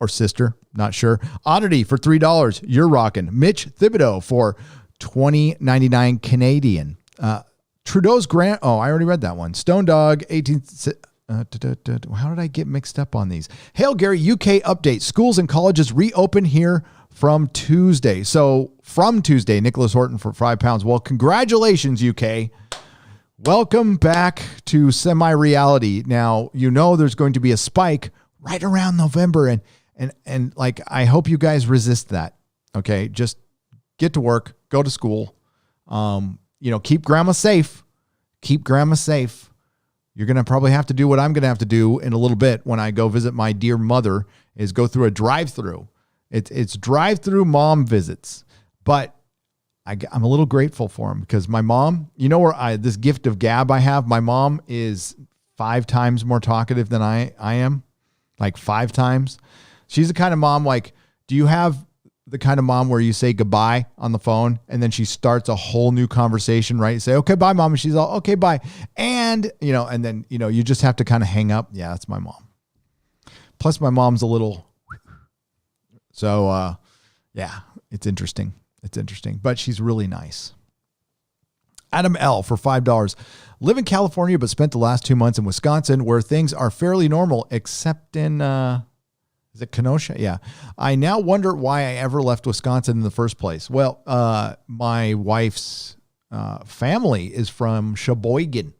[SPEAKER 2] Or sister, not sure. Oddity for $3. You're rocking. Mitch Thibodeau for $20.99 Canadian. Trudeau's grant. Oh, I already read that one. Stone Dog 18. How did I get mixed up on these? Hail Gary, UK update. Schools and colleges reopen here from Tuesday. So from Tuesday, Nicholas Horton for £5. Well, congratulations, UK. Welcome back to semi-reality. Now, there's going to be a spike right around November and I hope you guys resist that. Okay. Just get to work, go to school. Keep grandma safe. Keep grandma safe. You're going to probably have to do what I'm going to have to do in a little bit when I go visit my dear mother is go through a drive-through. It's drive-through mom visits, but I'm a little grateful for them because my mom, this gift of gab I have, my mom is 5 times more talkative than I am, 5 times. She's the kind of mom, do you have the kind of mom where you say goodbye on the phone and then she starts a whole new conversation, right? You say, okay, bye, mom. And she's all, okay, bye. And, and then, you just have to kind of hang up. Yeah, that's my mom. Plus my mom's a little, so yeah, it's interesting. It's interesting, but she's really nice. Adam L for $5. Live in California, but spent the last 2 months in Wisconsin where things are fairly normal, except in, is it Kenosha? Yeah. I now wonder why I ever left Wisconsin in the first place. Well, my wife's family is from Sheboygan.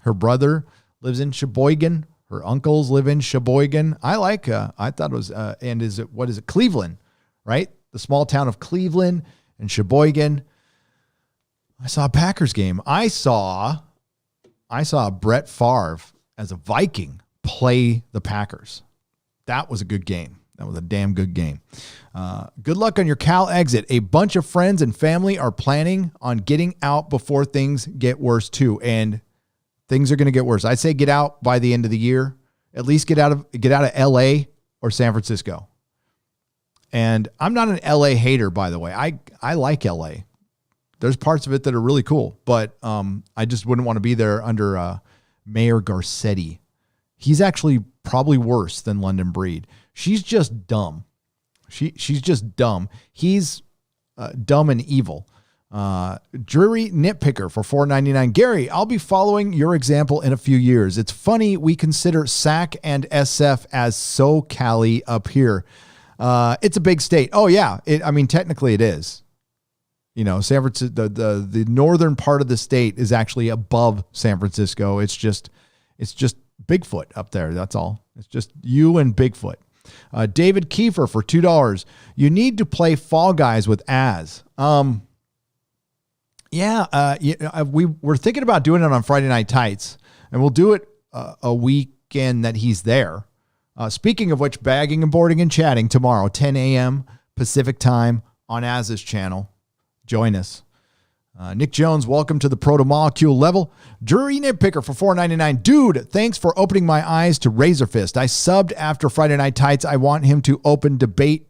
[SPEAKER 2] Her brother lives in Sheboygan. Her uncles live in Sheboygan. I thought it was, what is it? Cleveland, right? The small town of Cleveland and Sheboygan. I saw a Packers game. I saw Brett Favre as a Viking play the Packers. That was a good game. That was a damn good game. Good luck on your Cal exit. A bunch of friends and family are planning on getting out before things get worse too. And things are going to get worse. I'd say get out by the end of the year. At least get out of LA or San Francisco. And I'm not an LA hater, by the way. I like LA. There's parts of it that are really cool, but I just wouldn't want to be there under Mayor Garcetti. He's actually probably worse than London Breed. She's just dumb. She's just dumb. He's dumb and evil. Drury Nitpicker for $4.99. Gary, I'll be following your example in a few years. It's funny we consider SAC and SF as so Cali up here. It's a big state. Oh yeah. Technically it is. San Francisco, the northern part of the state is actually above San Francisco. It's just Bigfoot up there. That's all. It's just you and Bigfoot. David Kiefer for $2. You need to play Fall Guys with Az. We're thinking about doing it on Friday Night Tights, and we'll do it a weekend that he's there. Speaking of which, bagging and boarding and chatting tomorrow, 10 a.m. Pacific time on Az's channel. Join us. Nick Jones, welcome to the proto-molecule level. Jury Nitpicker for $4.99. Dude, thanks for opening my eyes to Razor Fist. I subbed after Friday Night Tights. I want him to open debate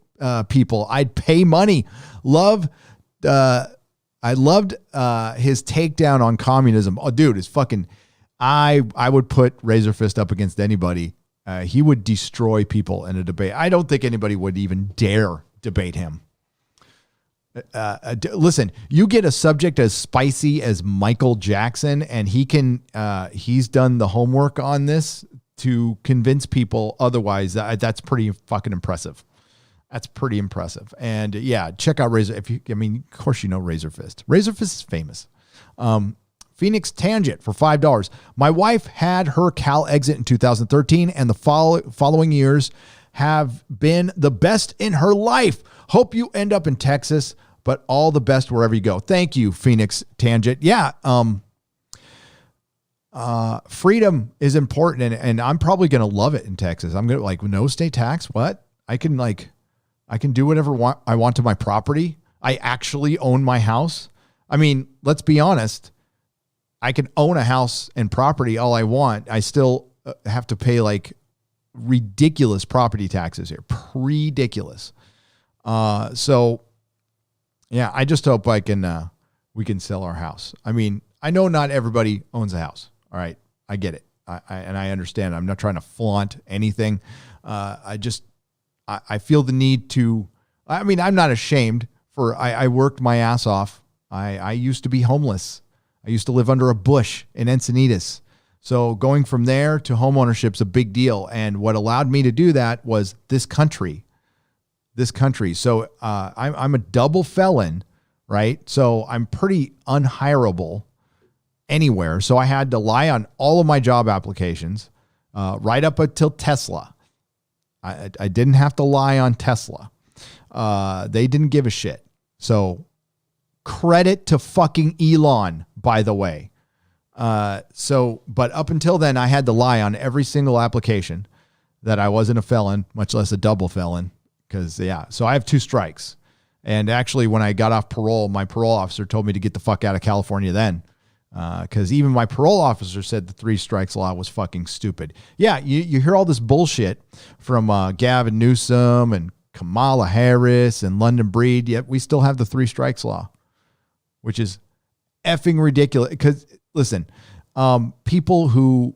[SPEAKER 2] people. I'd pay money. I loved his takedown on communism. Oh, dude, it's fucking... I would put Razor Fist up against anybody. He would destroy people in a debate. I don't think anybody would even dare debate him. Listen, you get a subject as spicy as Michael Jackson, and he's done the homework on this to convince people otherwise. That's pretty fucking impressive. That's pretty impressive. And yeah, check out Razor. Of course you know Razor Fist. Razor Fist is famous. Phoenix Tangent for $5. My wife had her Cal exit in 2013, and the following years have been the best in her life. Hope you end up in Texas, but all the best wherever you go. Thank you, Phoenix Tangent. Yeah. Freedom is important, and I'm probably going to love it in Texas. I'm going to no state tax. What? I can do whatever I want to my property. I actually own my house. Let's be honest. I can own a house and property all I want. I still have to pay like ridiculous property taxes here. Ridiculous. So yeah, I just hope we can sell our house. I mean, I know not everybody owns a house. All right. I get it. And I understand. I'm not trying to flaunt anything. I feel the need to, I mean, I'm not ashamed I worked my ass off. I used to be homeless. I used to live under a bush in Encinitas. So going from there to home ownership is a big deal. And what allowed me to do that was this country. So I'm a double felon, right? So I'm pretty unhireable anywhere. So I had to lie on all of my job applications right up until Tesla. I didn't have to lie on Tesla. They didn't give a shit. So credit to fucking Elon, by the way. But up until then, I had to lie on every single application that I wasn't a felon, much less a double felon. So I have 2 strikes. And actually, when I got off parole, my parole officer told me to get the fuck out of California then. Because even my parole officer said the 3 strikes law was fucking stupid. Yeah, you hear all this bullshit from Gavin Newsom and Kamala Harris and London Breed, yet we still have the 3 strikes law, which is effing ridiculous. Because, listen, people who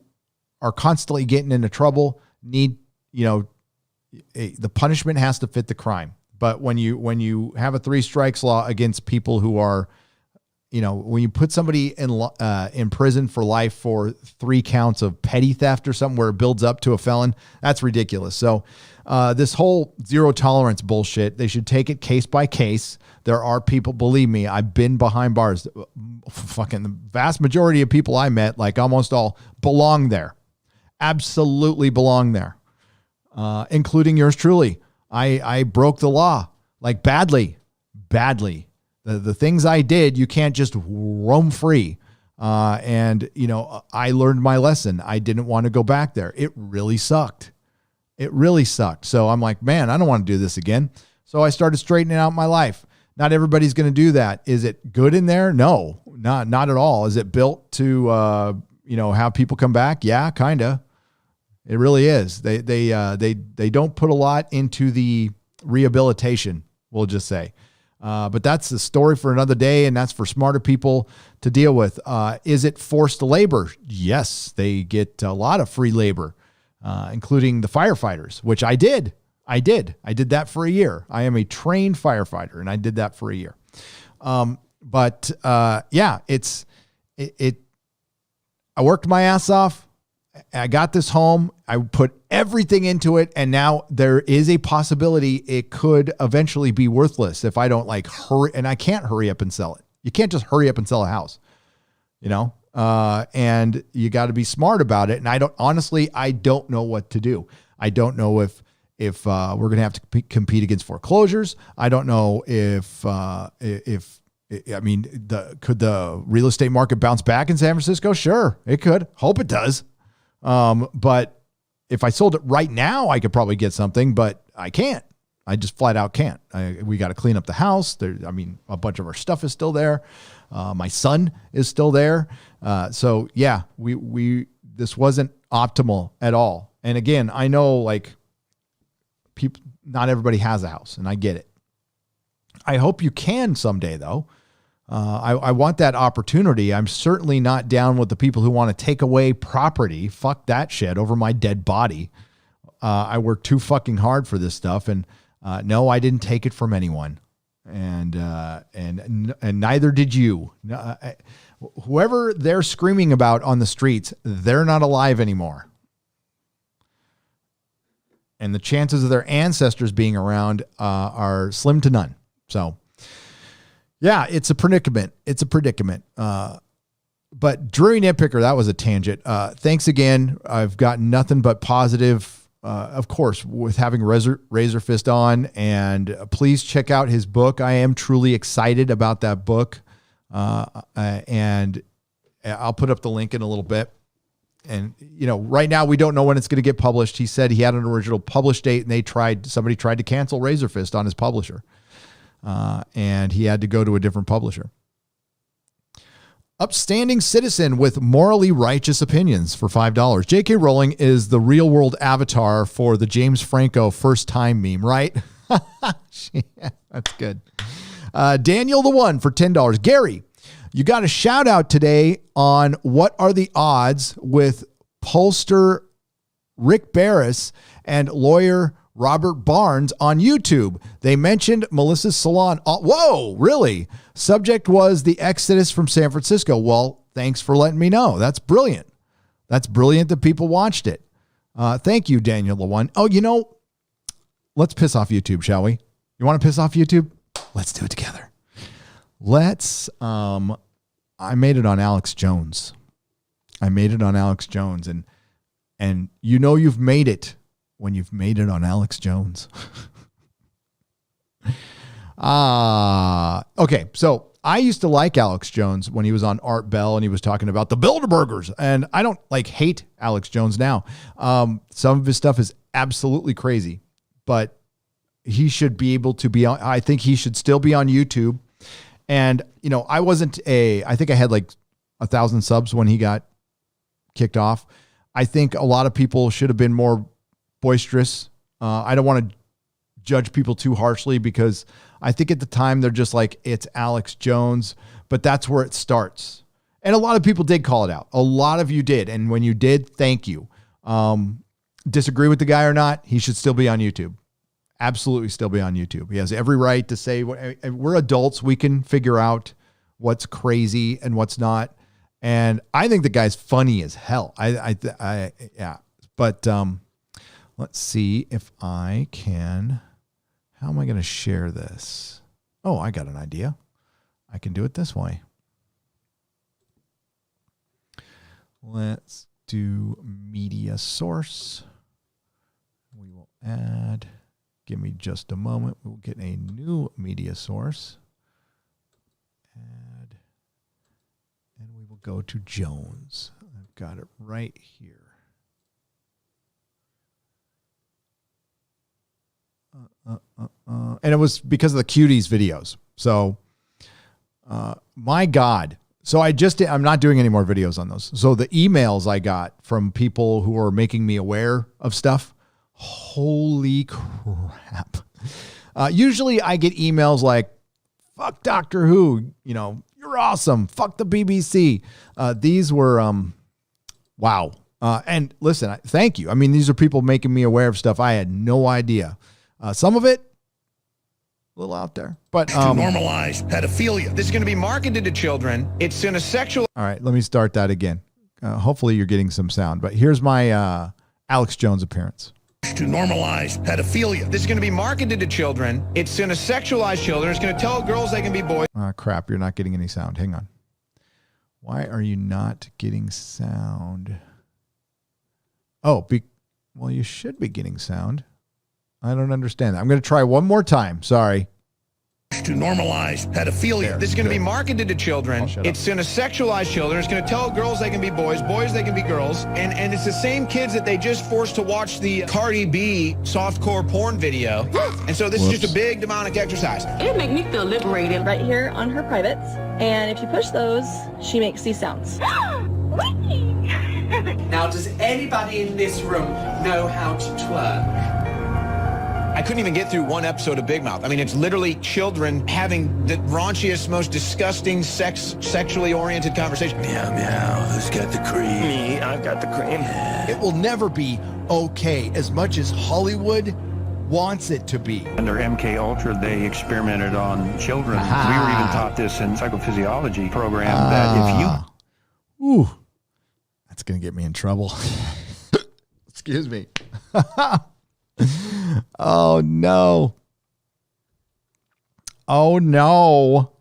[SPEAKER 2] are constantly getting into trouble need, the punishment has to fit the crime. But when you have a 3 strikes law against people who are, when you put somebody in prison for life for 3 counts of petty theft or something where it builds up to a felon, that's ridiculous. So this whole zero tolerance bullshit, they should take it case by case. There are people, believe me, I've been behind bars. Fucking the vast majority of people I met, like almost all, belong there. Absolutely belong there. Including yours truly. I broke the law, like badly. The things I did, you can't just roam free. I learned my lesson. I didn't want to go back there. It really sucked. So I'm like, man, I don't want to do this again. So I started straightening out my life. Not everybody's going to do that. Is it good in there? No, not at all. Is it built to, have people come back? Yeah, kind of. It really is. They don't put a lot into the rehabilitation, we'll just say. But that's the story for another day, and that's for smarter people to deal with. Is it forced labor? Yes, they get a lot of free labor, including the firefighters, which I did. I did that for a year. I am a trained firefighter, and I did that for a year. I worked my ass off. I got this home. I put everything into it. And now there is a possibility it could eventually be worthless if I don't hurry. And I can't hurry up and sell it. You can't just hurry up and sell a house, and you got to be smart about it. And I don't know what to do. I don't know if we're going to have to compete against foreclosures. I don't know could the real estate market bounce back in San Francisco? Sure, it could. Hope it does. But if I sold it right now, I could probably get something, but I can't. I just flat out can't. We got to clean up the house. A bunch of our stuff is still there. My son is still there. So yeah, this wasn't optimal at all. And again, I know people, not everybody has a house, and I get it. I hope you can someday though. I want that opportunity. I'm certainly not down with the people who want to take away property. Fuck that shit over my dead body. I worked too fucking hard for this stuff. And no, I didn't take it from anyone. And neither did you. Whoever they're screaming about on the streets, they're not alive anymore. And the chances of their ancestors being around are slim to none. So yeah, it's a predicament. But Drury Nitpicker, that was a tangent. Thanks again. I've got nothing but positive, of course, with having Razor Fist on. And please check out his book. I am truly excited about that book. And I'll put up the link in a little bit. And, right now we don't know when it's going to get published. He said he had an original publish date, and somebody tried to cancel Razor Fist on his publisher. And he had to go to a different publisher. Upstanding citizen with morally righteous opinions for $5. J.K. Rowling is the real world avatar for the James Franco first time meme, right? Yeah, that's good. Daniel the One for $10. Gary, you got a shout out today on what are the odds with pollster Rick Barris and lawyer Robert Barnes on YouTube. They mentioned Melissa's Salon. Whoa, really? Subject was the exodus from San Francisco. Well, thanks for letting me know. That's brilliant. That's brilliant that people watched it. Thank you, Daniel the One. Oh, let's piss off YouTube, shall we? You want to piss off YouTube? Let's do it together. I made it on Alex Jones. And you've made it when you've made it on Alex Jones. Okay, so I used to like Alex Jones when he was on Art Bell and he was talking about the Bilderbergers. And I don't hate Alex Jones now. Some of his stuff is absolutely crazy, but he should be able to be on. I think he should still be on YouTube. And, I think I had 1,000 subs when he got kicked off. I think a lot of people should have been more boisterous. I don't want to judge people too harshly because I think at the time they're just it's Alex Jones, but that's where it starts. And a lot of people did call it out. A lot of you did. And when you did, thank you. Disagree with the guy or not, he should still be on YouTube. Absolutely still be on YouTube. He has every right to say, we're adults. We can figure out what's crazy and what's not. And I think the guy's funny as hell. Yeah. But let's see if I can. How am I going to share this? Oh, I got an idea. I can do it this way. Let's do media source. We will add. Give me just a moment. We'll get a new media source. Add. And we will go to Jones. I've got it right here. And it was because of the cuties videos. So, my God. So I'm not doing any more videos on those. So the emails I got from people who are making me aware of stuff. Holy crap. Usually I get emails like, fuck Doctor Who, you're awesome. Fuck the BBC. These were, wow. And listen, thank you. I mean, these are people making me aware of stuff I had no idea. Some of it, a little out there, but
[SPEAKER 1] to normalize pedophilia. This is going to be marketed to children. It's in a sexual.
[SPEAKER 2] All right, let me start that again. Hopefully you're getting some sound, but here's my Alex Jones appearance.
[SPEAKER 1] To normalize pedophilia. This is going to be marketed to children. It's going to sexualize children. It's going to tell girls they can be boys.
[SPEAKER 2] Crap, you're not getting any sound. Hang on. Why are you not getting sound? Oh, well, you should be getting sound. I don't understand that. I'm going to try one more time. Sorry.
[SPEAKER 1] To normalize pedophilia. This is going to be marketed to children. It's going to sexualize children. It's going to tell girls they can be boys, boys they can be girls. And it's the same kids that they just forced to watch the Cardi B softcore porn video. And so this is just a big demonic exercise.
[SPEAKER 3] It make me feel liberated. Right here on her privates. And if you push those, she makes these sounds.
[SPEAKER 4] Now, does anybody in this room know how to twerk?
[SPEAKER 1] I couldn't even get through one episode of Big Mouth. I mean, it's literally children having the raunchiest, most disgusting, sexually oriented conversation.
[SPEAKER 5] Meow, meow. Who's got the cream?
[SPEAKER 4] Me, I've got the cream.
[SPEAKER 2] It will never be okay as much as Hollywood wants it to be.
[SPEAKER 6] Under MK Ultra, they experimented on children.
[SPEAKER 2] Aha.
[SPEAKER 6] We were even taught this in psychophysiology program that if you...
[SPEAKER 2] Ooh, that's going to get me in trouble. Excuse me. Oh, no. Oh, no.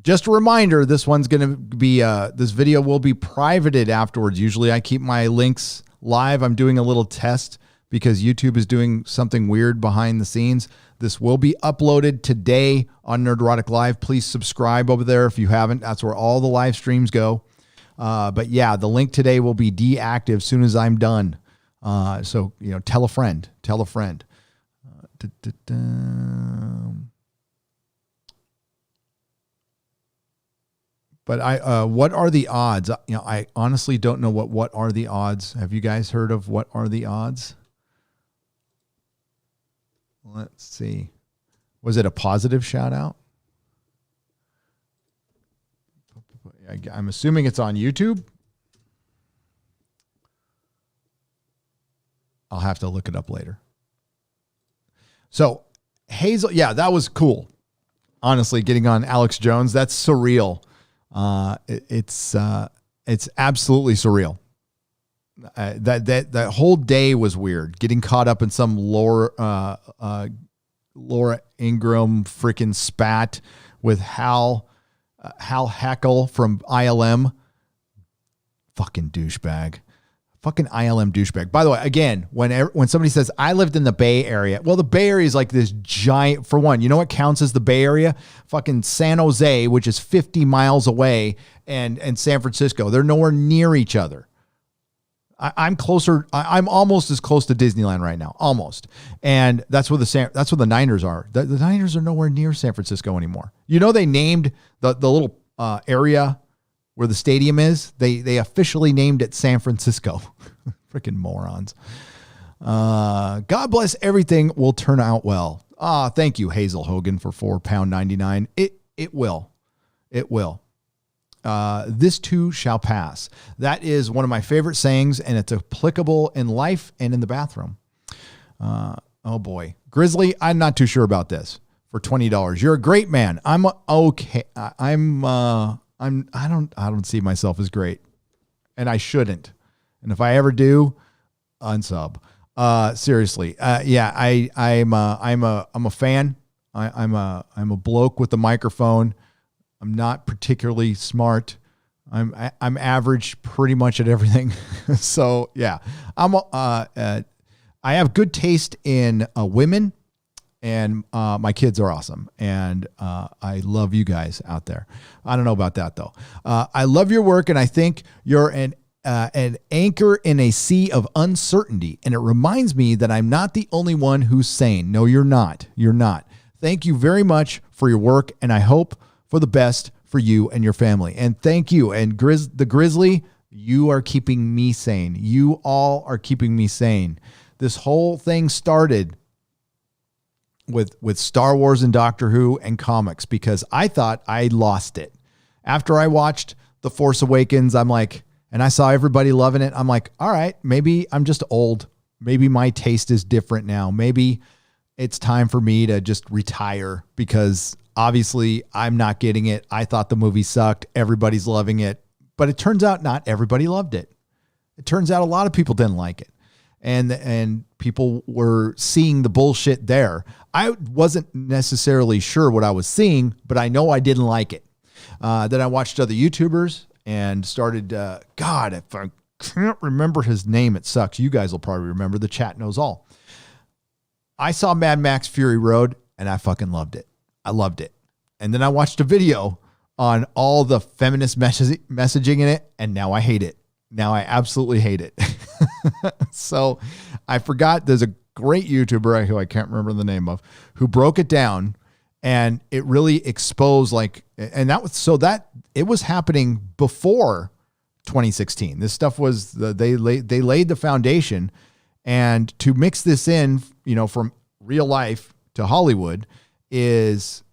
[SPEAKER 2] Just a reminder, this one's going to be, this video will be privated afterwards. Usually I keep my links live. I'm doing a little test because YouTube is doing something weird behind the scenes. This will be uploaded today on Nerdrotic Live. Please subscribe over there if you haven't. That's where all the live streams go. But yeah, the link today will be deactive as soon as I'm done. So, tell a friend. But what are the odds? I honestly don't know what are the odds. Have you guys heard of what are the odds? Let's see. Was it a positive shout out? I'm assuming it's on YouTube. I'll have to look it up later. So Hazel, yeah, that was cool. Honestly, getting on Alex Jones, that's surreal. It's absolutely surreal. That whole day was weird. Getting caught up in some Laura Ingraham freaking spat with Hal Hackle from ILM. Fucking douchebag. Fucking ILM douchebag. By the way, again, when somebody says, I lived in the Bay Area. Well, the Bay Area is like this giant, for one, you know what counts as the Bay Area? Fucking San Jose, which is 50 miles away, and San Francisco. They're nowhere near each other. I'm closer. I'm almost as close to Disneyland right now. Almost. And that's where the Niners are. The Niners are nowhere near San Francisco anymore. You know, they named the little area where the stadium is, they officially named it San Francisco. Freaking morons. God bless everything will turn out well. Thank you, Hazel Hogan, for £4.99. It will. It will. This too shall pass. That is one of my favorite sayings, and it's applicable in life and in the bathroom. Oh boy. Grizzly, I'm not too sure about this. For $20. You're a great man. I'm okay. I don't see myself as great, and I shouldn't. And if I ever do, unsub. Seriously. Yeah, I'm a fan. I'm a bloke with a microphone. I'm not particularly smart. I'm average pretty much at everything. So yeah, I have good taste in women. And my kids are awesome. And I love you guys out there. I don't know about that, though. I love your work, and I think you're an anchor in a sea of uncertainty. And it reminds me that I'm not the only one who's sane. No, you're not. You're not. Thank you very much for your work, and I hope for the best for you and your family. And thank you. And the Grizzly, you are keeping me sane. You all are keeping me sane. This whole thing started with Star Wars and Doctor Who and comics, because I thought I lost it. After I watched The Force Awakens, I'm like, and I saw everybody loving it. I'm like, all right, maybe I'm just old. Maybe my taste is different now. Maybe it's time for me to just retire, because obviously I'm not getting it. I thought the movie sucked. Everybody's loving it. But it turns out not everybody loved it. It turns out a lot of people didn't like it. And people were seeing the bullshit there. I wasn't necessarily sure what I was seeing, but I know I didn't like it. Then I watched other YouTubers and started, God, if I can't remember his name, it sucks. You guys will probably remember. The chat knows all. I saw Mad Max Fury Road, and I fucking loved it. I loved it. And then I watched a video on all the feminist messaging in it, and now I hate it. Now I absolutely hate it. So I forgot, there's a great YouTuber who I can't remember the name of, who broke it down, and it really exposed it was happening before 2016. This stuff was, they laid the foundation, and to mix this in, from real life to Hollywood is,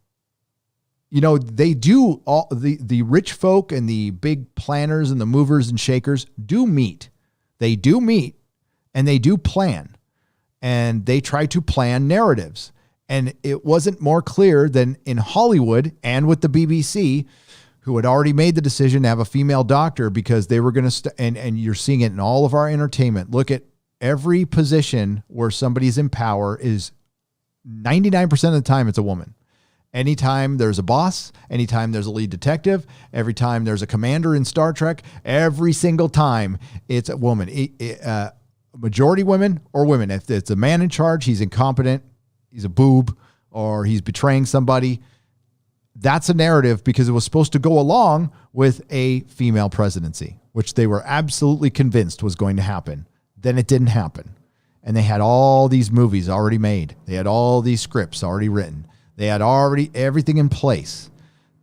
[SPEAKER 2] they do all the rich folk and the big planners and the movers and shakers do meet. They do meet, and they do plan, and they try to plan narratives. And it wasn't more clear than in Hollywood and with the BBC, who had already made the decision to have a female doctor because they were going to, and you're seeing it in all of our entertainment. Look at every position where somebody's in power is 99% of the time it's a woman. Anytime there's a boss, anytime there's a lead detective, every time there's a commander in Star Trek, every single time it's a woman. Majority women or women. If it's a man in charge, he's incompetent, he's a boob, or he's betraying somebody. That's a narrative, because it was supposed to go along with a female presidency, which they were absolutely convinced was going to happen. Then it didn't happen. And they had all these movies already made. They had all these scripts already written. They had already everything in place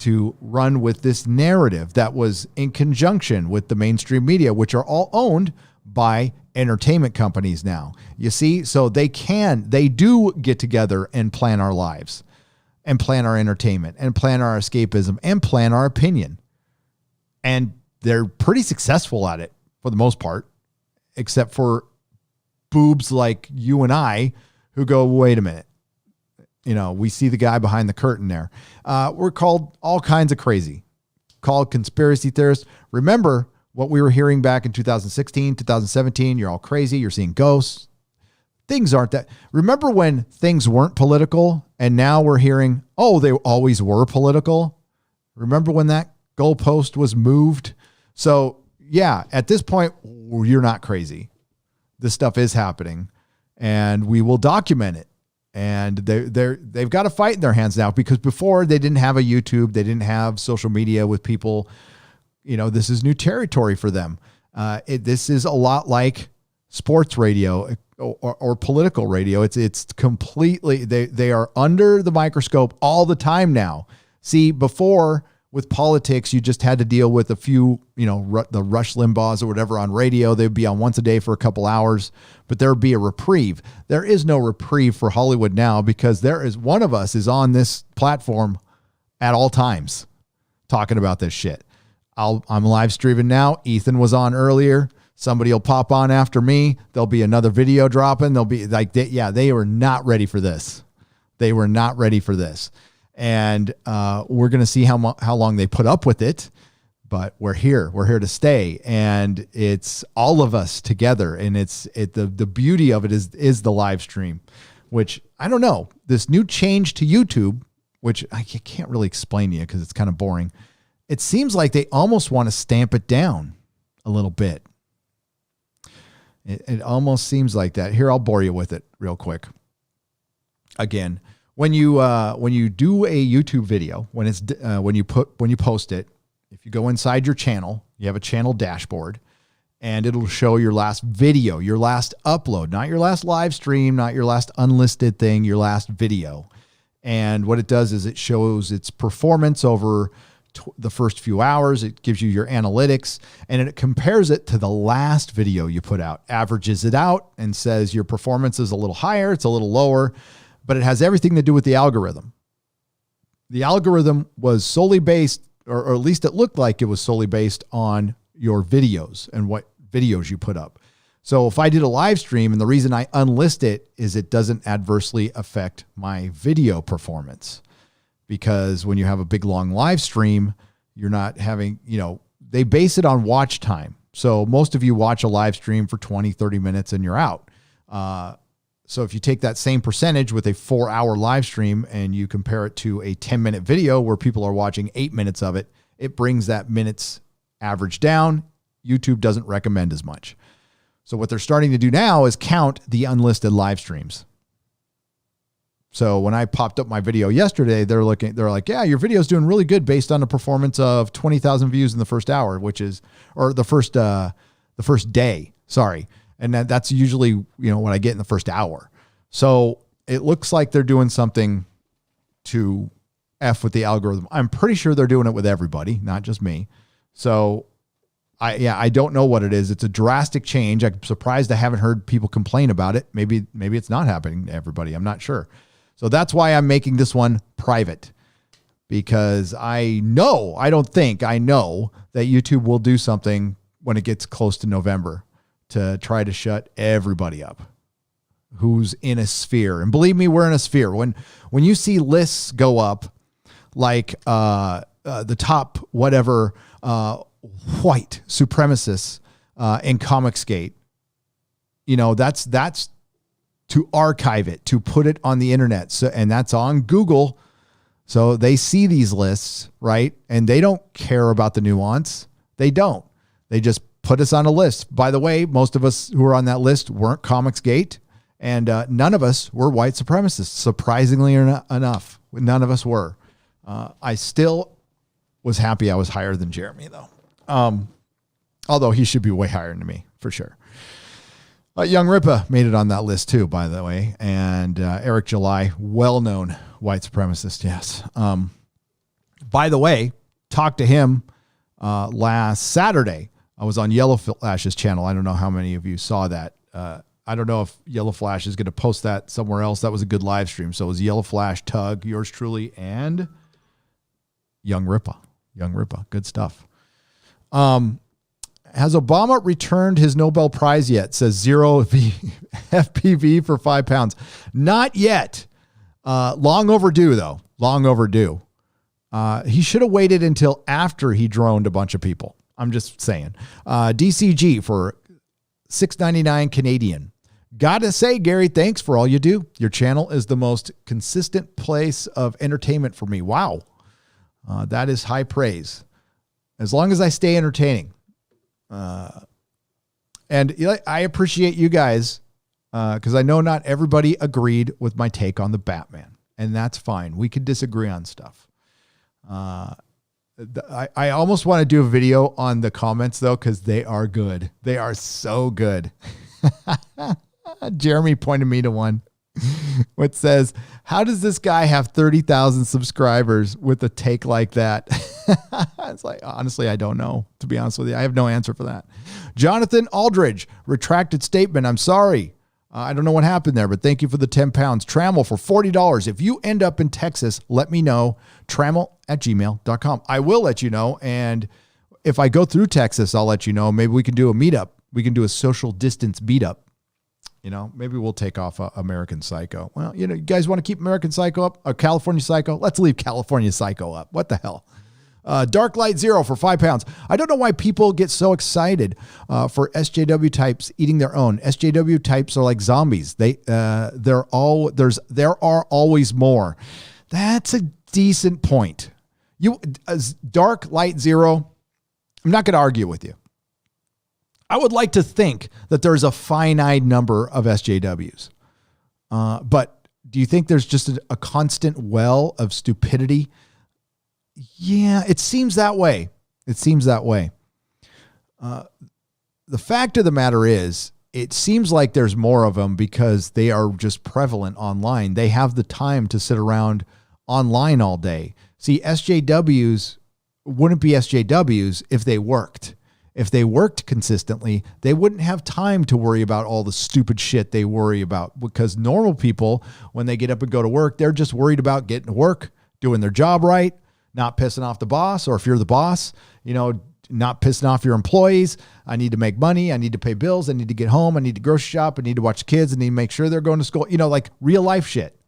[SPEAKER 2] to run with this narrative that was in conjunction with the mainstream media, which are all owned by entertainment companies now. You see, so they do get together and plan our lives and plan our entertainment and plan our escapism and plan our opinion. And they're pretty successful at it for the most part, except for boobs like you and I who go, wait a minute. You know, we see the guy behind the curtain there. We're called all kinds of crazy, called conspiracy theorists. Remember what we were hearing back in 2016, 2017. You're all crazy. You're seeing ghosts. Things aren't that. Remember when things weren't political and now we're hearing, oh, they always were political. Remember when that goalpost was moved? So yeah, at this point, you're not crazy. This stuff is happening and we will document it. And they've got a fight in their hands now, because before they didn't have a YouTube, they didn't have social media with people. You know, this is new territory for them. This is a lot like sports radio or political radio. It's completely, they are under the microscope all the time now. See, before with politics, you just had to deal with a few, you know, the Rush Limbaughs or whatever on radio. They'd be on once a day for a couple hours, but there would be a reprieve. There is no reprieve for Hollywood now, because there is one of us is on this platform at all times talking about this shit. I'm live streaming now. Ethan was on earlier. Somebody will pop on after me. There'll be another video dropping. They'll be like, they were not ready for this. They were not ready for this. And we're going to see how long they put up with it, but we're here to stay. And it's all of us together. And the beauty of it is the live stream, which I don't know, this new change to YouTube, which I can't really explain to you because it's kind of boring. It seems like they almost want to stamp it down a little bit. It almost seems like that. Here, I'll bore you with it real quick. Again, when you do a YouTube video, when you post it, if you go inside your channel, you have a channel dashboard, and it'll show your last video, your last upload, not your last live stream, not your last unlisted thing, your last video. And what it does is it shows its performance over the first few hours. It gives you your analytics, and it compares it to the last video you put out, averages it out, and says your performance is a little higher, it's a little lower, but it has everything to do with the algorithm. The algorithm was solely based, or at least it looked like it was solely based on your videos and what videos you put up. So if I did a live stream, and the reason I unlist it is it doesn't adversely affect my video performance. Because when you have a big, long live stream, you're not having, they base it on watch time. So most of you watch a live stream for 20, 30 minutes and you're out. So if you take that same percentage with a 4-hour live stream and you compare it to a 10-minute video where people are watching 8 minutes of it, it brings that minutes average down. YouTube doesn't recommend as much. So what they're starting to do now is count the unlisted live streams. So when I popped up my video yesterday, they're like, yeah, your video's doing really good based on a performance of 20,000 views in the first hour, or the first day. Sorry. And that's usually, what I get in the first hour. So it looks like they're doing something to F with the algorithm. I'm pretty sure they're doing it with everybody, not just me. So I don't know what it is. It's a drastic change. I'm surprised I haven't heard people complain about it. Maybe it's not happening to everybody. I'm not sure. So that's why I'm making this one private, because I know that YouTube will do something when it gets close to November to try to shut everybody up who's in a sphere. And believe me, we're in a sphere. When you see lists go up, like the top whatever white supremacists in Comicsgate, that's to archive it, to put it on the internet. So, and that's on Google. So they see these lists, right? And they don't care about the nuance. They don't. They just put us on a list. By the way, most of us who are on that list weren't Comicsgate, and none of us were white supremacists, surprisingly enough. None of us were. I still was happy I was higher than Jeremy, though. Although he should be way higher than me, for sure. Young Ripa made it on that list too, by the way. And Eric July, well-known white supremacist, yes. By the way, talked to him last Saturday. I was on Yellow Flash's channel. I don't know how many of you saw that. I don't know if Yellow Flash is going to post that somewhere else. That was a good live stream. So it was Yellow Flash, Tug, yours truly, and Young Ripa. Young Ripa. Good stuff. Has Obama returned his Nobel Prize yet? Says zero FPV for 5 pounds. Not yet. Long overdue, though. Long overdue. He should have waited until after he droned a bunch of people. I'm just saying. DCG for $6.99 Canadian. Gotta say, Gary, thanks for all you do. Your channel is the most consistent place of entertainment for me. Wow. That is high praise. As long as I stay entertaining. And I appreciate you guys because I know not everybody agreed with my take on the Batman. And that's fine. We could disagree on stuff. I almost want to do a video on the comments, though, because they are good. They are so good. Jeremy pointed me to one which says, how does this guy have 30,000 subscribers with a take like that? It's like, honestly, I don't know. To be honest with you, I have no answer for that. Jonathan Aldridge, retracted statement. I'm sorry. I don't know what happened there, but thank you for the 10 pounds. Trammel for $40. If you end up in Texas, let me know. Trammel@gmail.com. I will let you know. And if I go through Texas, I'll let you know. Maybe we can do a meetup. We can do a social distance meetup. You know, maybe we'll take off American Psycho. Well, you know, you guys want to keep American Psycho up? Or California Psycho? Let's leave California Psycho up. What the hell? Dark Light Zero for 5 pounds. I don't know why people get so excited for SJW types eating their own. SJW types are like zombies. There are always more. That's a decent point. Dark Light Zero, I'm not going to argue with you. I would like to think that there's a finite number of SJWs. But do you think there's just a constant well of stupidity? Yeah, it seems that way. It seems that way. The fact of the matter is, it seems like there's more of them because they are just prevalent online. They have the time to sit around online all day. See, SJWs wouldn't be SJWs if they worked. If they worked consistently, they wouldn't have time to worry about all the stupid shit they worry about, because normal people, when they get up and go to work, they're just worried about getting to work, doing their job right, not pissing off the boss, or if you're the boss, you know, not pissing off your employees. I need to make money. I need to pay bills. I need to get home. I need to grocery shop. I need to watch the kids. I need to make sure they're going to school. You know, like real life shit.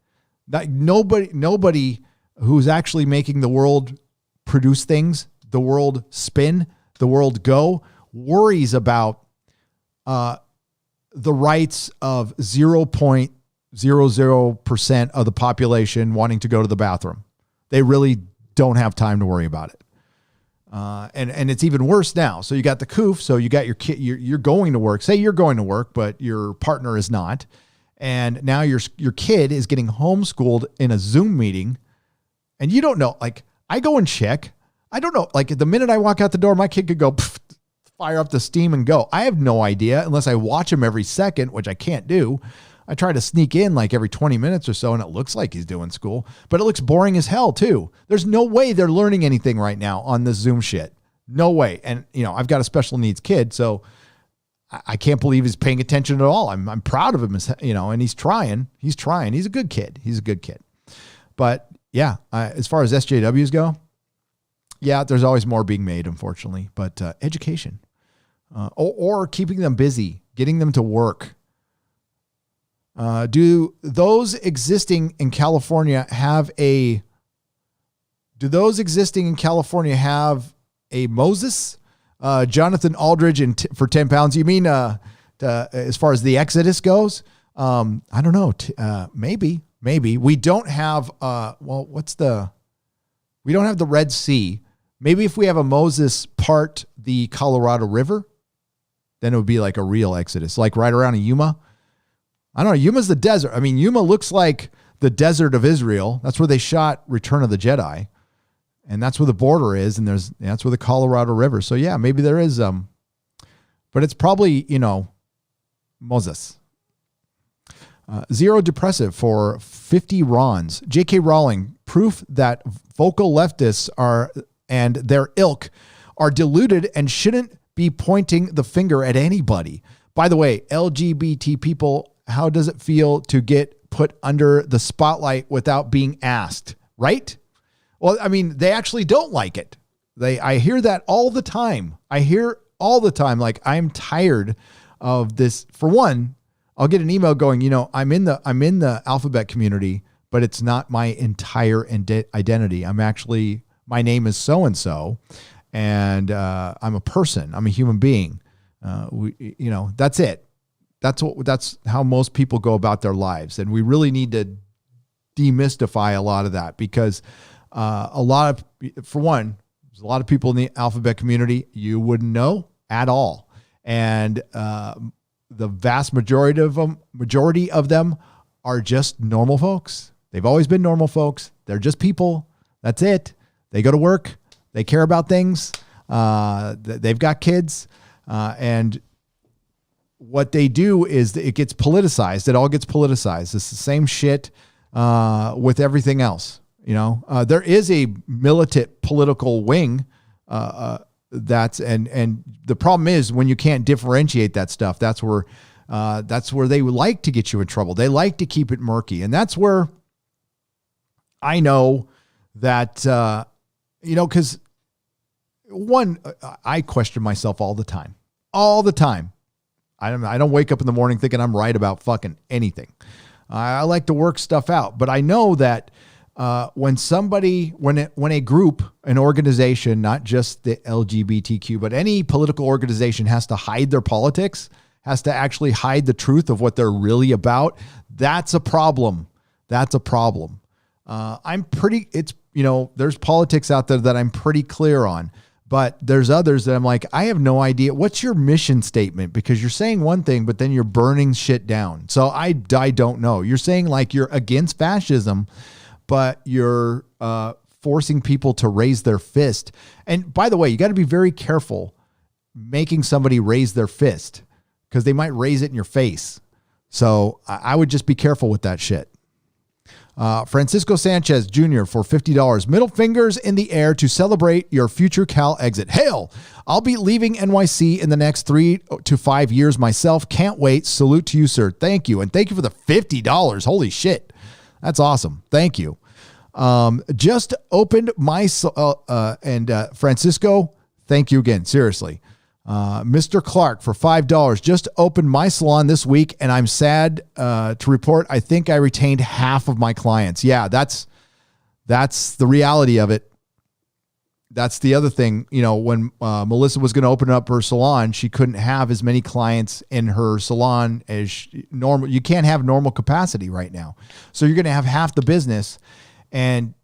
[SPEAKER 2] Like nobody who's actually making the world produce things, the world spin, the world go, worries about the rights of 0.00% of the population wanting to go to the bathroom. They really don't have time to worry about it. And it's even worse now. So you got the coof. So you got your kid, you're going to work. Say you're going to work, but your partner is not. And now your kid is getting homeschooled in a Zoom meeting. And you don't know, like, I go and check. I don't know. Like, the minute I walk out the door, my kid could go fire up the steam and go. I have no idea unless I watch him every second, which I can't do. I try to sneak in like every 20 minutes or so, and it looks like he's doing school, but it looks boring as hell too. There's no way they're learning anything right now on this Zoom shit. No way. And, you know, I've got a special needs kid, so I can't believe he's paying attention at all. I'm proud of him, you know, and he's trying. He's a good kid. But yeah, as far as SJWs go, yeah, there's always more being made, unfortunately, but education or keeping them busy, getting them to work. Do those existing in California have a Moses? Jonathan Aldridge for 10 pounds. You mean, as far as the Exodus goes? I don't know. Maybe we don't have, we don't have the Red Sea. Maybe if we have a Moses part the Colorado River, then it would be like a real Exodus, like right around Yuma. I don't know. Yuma's the desert. I mean, Yuma looks like the desert of Israel. That's where they shot Return of the Jedi. And that's where the border is. And that's where the Colorado River. So yeah, maybe there is, but it's probably, you know, Moses. Zero Depressive for 50 Rons. J.K. Rowling proof that vocal leftists and their ilk are deluded and shouldn't be pointing the finger at anybody. By the way, LGBT people, how does it feel to get put under the spotlight without being asked? Right? Well, I mean, they actually don't like it. I hear that all the time. Like, I'm tired of this. For one, I'll get an email going, I'm in the alphabet community, but it's not my entire identity. My name is so-and-so, and I'm a person. I'm a human being. That's it. That's how most people go about their lives. And we really need to demystify a lot of that, because there's a lot of people in the alphabet community you wouldn't know at all. And the vast majority of them are just normal folks. They've always been normal folks. They're just people. That's it. They go to work. They care about things. They've got kids. And what they do is it gets politicized. It all gets politicized. It's the same shit with everything else. There is a militant political wing and the problem is when you can't differentiate that stuff, that's where they would like to get you in trouble. They like to keep it murky. And that's where I know that, because one, I question myself all the time. I don't wake up in the morning thinking I'm right about fucking anything. I like to work stuff out, but I know that when a group, an organization, not just the LGBTQ, but any political organization has to hide their politics, has to actually hide the truth of what they're really about, that's a problem. There's politics out there that I'm pretty clear on, but there's others that I'm like, I have no idea. What's your mission statement? Because you're saying one thing, but then you're burning shit down. So I don't know. You're saying like you're against fascism, but you're forcing people to raise their fist. And by the way, you got to be very careful making somebody raise their fist, because they might raise it in your face. So I would just be careful with that shit. Francisco Sanchez Jr. for $50. Middle fingers in the air to celebrate your future Cal exit. Hail! I'll be leaving NYC in the next 3 to 5 years myself. Can't wait. Salute to you, sir. Thank you. And thank you for the $50. Holy shit. That's awesome. Thank you. Just opened my, Francisco, thank you again. Seriously. Mr. Clark for $5. Just opened my salon this week, and I'm sad to report I think I retained half of my clients. Yeah, that's the reality of it. That's the other thing. When Melissa was going to open up her salon, she couldn't have as many clients in her salon as normal. You can't have normal capacity right now. So you're going to have half the business, and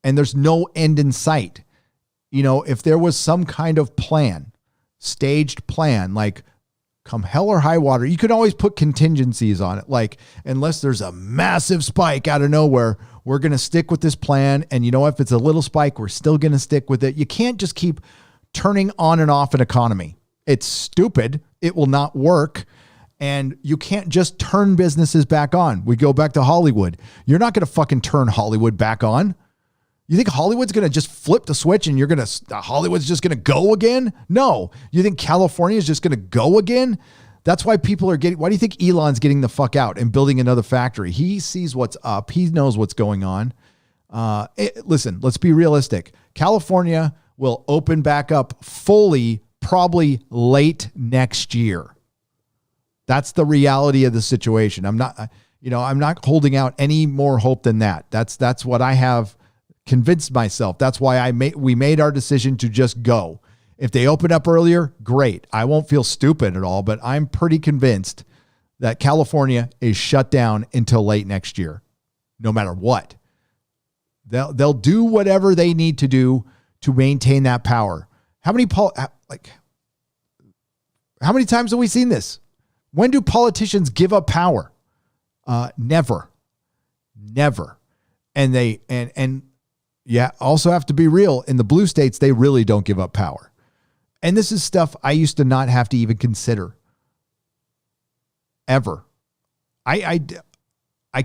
[SPEAKER 2] there's no end in sight. If there was some kind of plan, staged plan, like come hell or high water, you could always put contingencies on it. Like, unless there's a massive spike out of nowhere, we're going to stick with this plan. And if it's a little spike, we're still going to stick with it. You can't just keep turning on and off an economy. It's stupid. It will not work. And you can't just turn businesses back on. We go back to Hollywood. You're not going to fucking turn Hollywood back on. You think Hollywood's going to just flip the switch and Hollywood's just going to go again? No. You think California is just going to go again? That's why people are why do you think Elon's getting the fuck out and building another factory? He sees what's up. He knows what's going on. Listen, let's be realistic. California will open back up fully probably late next year. That's the reality of the situation. I'm not holding out any more hope than that. That's what I have convinced myself. That's why we made our decision to just go. If they open up earlier, great. I won't feel stupid at all, but I'm pretty convinced that California is shut down until late next year, no matter what. They'll do whatever they need to do to maintain that power. How many times have we seen this? When do politicians give up power? Never. And also have to be real. In the blue states, they really don't give up power. And this is stuff I used to not have to even consider. Ever. I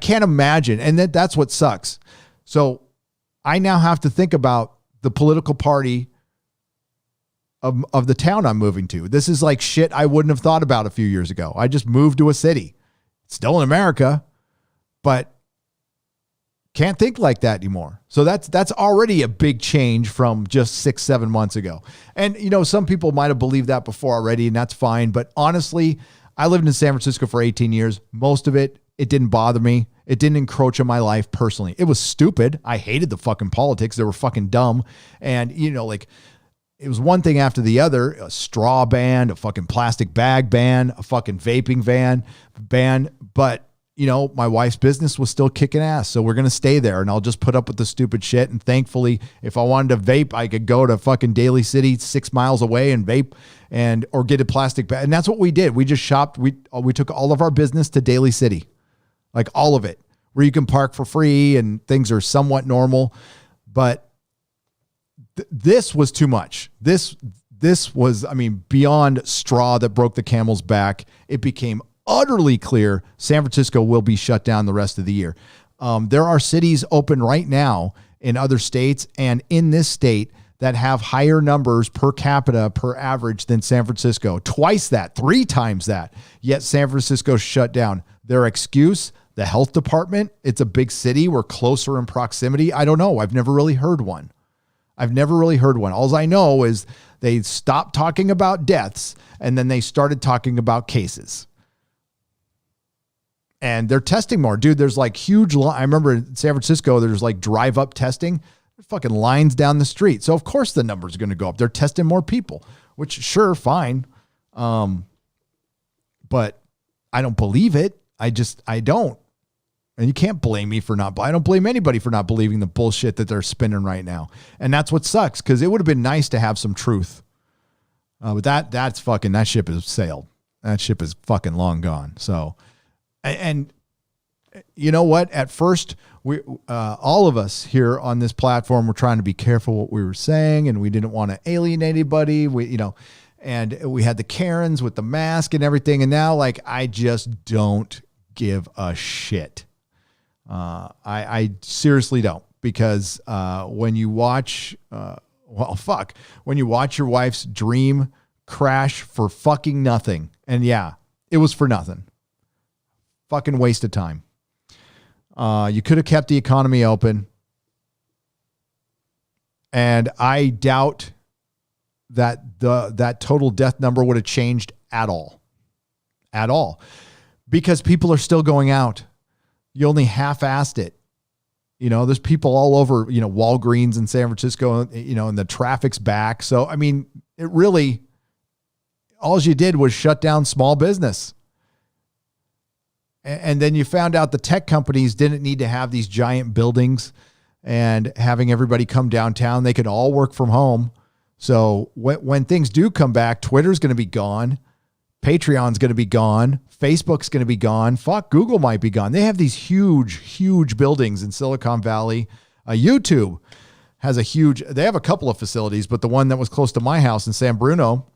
[SPEAKER 2] can't imagine. And that's what sucks. So I now have to think about the political party of the town I'm moving to. This is like shit I wouldn't have thought about a few years ago. I just moved to a city. It's still in America, but can't think like that anymore. So that's already a big change from just 6-7 months ago. And, some people might have believed that before already, and that's fine. But honestly, I lived in San Francisco for 18 years. Most of it didn't bother me. It didn't encroach on my life personally. It was stupid. I hated the fucking politics. They were fucking dumb. And, it was one thing after the other, a straw ban, a fucking plastic bag ban, a fucking vaping ban. But, my wife's business was still kicking ass. So we're going to stay there, and I'll just put up with the stupid shit. And thankfully, if I wanted to vape, I could go to fucking Daly City 6 miles away and vape or get a plastic bag. And that's what we did. We just shopped. We took all of our business to Daly City, like all of it, where you can park for free and things are somewhat normal. But this was too much. This was, beyond straw that broke the camel's back. It became utterly clear San Francisco will be shut down the rest of the year. There are cities open right now in other states and in this state that have higher numbers per capita per average than San Francisco. Twice that, 3 times that. Yet San Francisco shut down. Their excuse, the health department, it's a big city. We're closer in proximity. I don't know. I've never really heard one. All I know is they stopped talking about deaths and then they started talking about cases. And they're testing more. Dude, there's like huge I remember in San Francisco, there's like drive-up testing. There's fucking lines down the street. So, of course, the numbers are going to go up. They're testing more people, which, sure, fine. But I don't believe it. I don't. And you can't blame me for I don't blame anybody for not believing the bullshit that they're spinning right now. And that's what sucks, because it would have been nice to have some truth. But that ship has sailed. That ship is fucking long gone. So, and you know what? At first, we all of us here on this platform were trying to be careful what we were saying, and we didn't want to alienate anybody. And we had the Karens with the mask and everything. And now, I just don't give a shit. I seriously don't, because when you watch, when you watch your wife's dream crash for fucking nothing, and yeah, it was for nothing. Fucking waste of time. You could have kept the economy open. And I doubt that that total death number would have changed at all. At all. Because people are still going out. You only half-assed it. There's people all over, Walgreens in San Francisco, and the traffic's back. So, it really, all you did was shut down small business. And then you found out the tech companies didn't need to have these giant buildings and having everybody come downtown. They could all work from home. So when things do come back, Twitter's going to be gone. Patreon's going to be gone. Facebook's going to be gone. Fuck, Google might be gone. They have these huge, huge buildings in Silicon Valley. YouTube has they have a couple of facilities, but the one that was close to my house in San Bruno,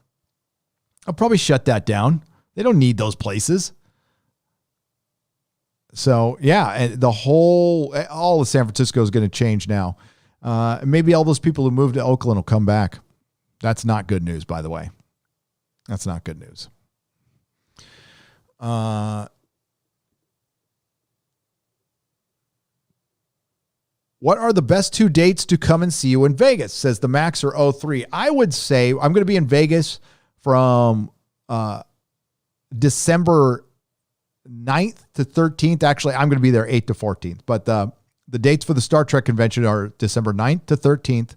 [SPEAKER 2] I'll probably shut that down. They don't need those places. So yeah, and all of San Francisco is going to change now. Maybe all those people who moved to Oakland will come back. That's not good news, by the way. That's not good news. What are the best 2 dates to come and see you in Vegas? Says the Maxer 03. I would say I'm going to be in Vegas from December 9th to 13th. Actually, I'm going to be there 8th to 14th. But the dates for the Star Trek convention are December 9th to 13th.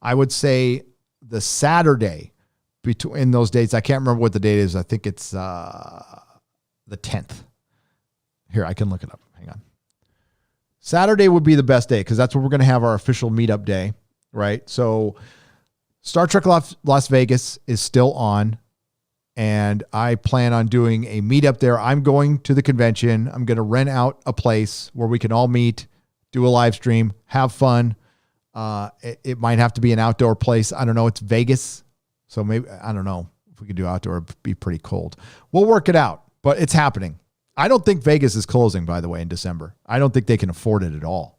[SPEAKER 2] I would say the Saturday between those dates, I can't remember what the date is. I think it's the 10th. Here, I can look it up. Hang on. Saturday would be the best day because that's where we're going to have our official meetup day, right? So Star Trek Las Vegas is still on, and I plan on doing a meetup there. I'm going to the convention. I'm going to rent out a place where we can all meet, do a live stream, have fun. It might have to be an outdoor place. I don't know. It's Vegas. So maybe, I don't know if we could do outdoor. It'd be pretty cold. We'll work it out, but it's happening. I don't think Vegas is closing, by the way, in December. I don't think they can afford it at all.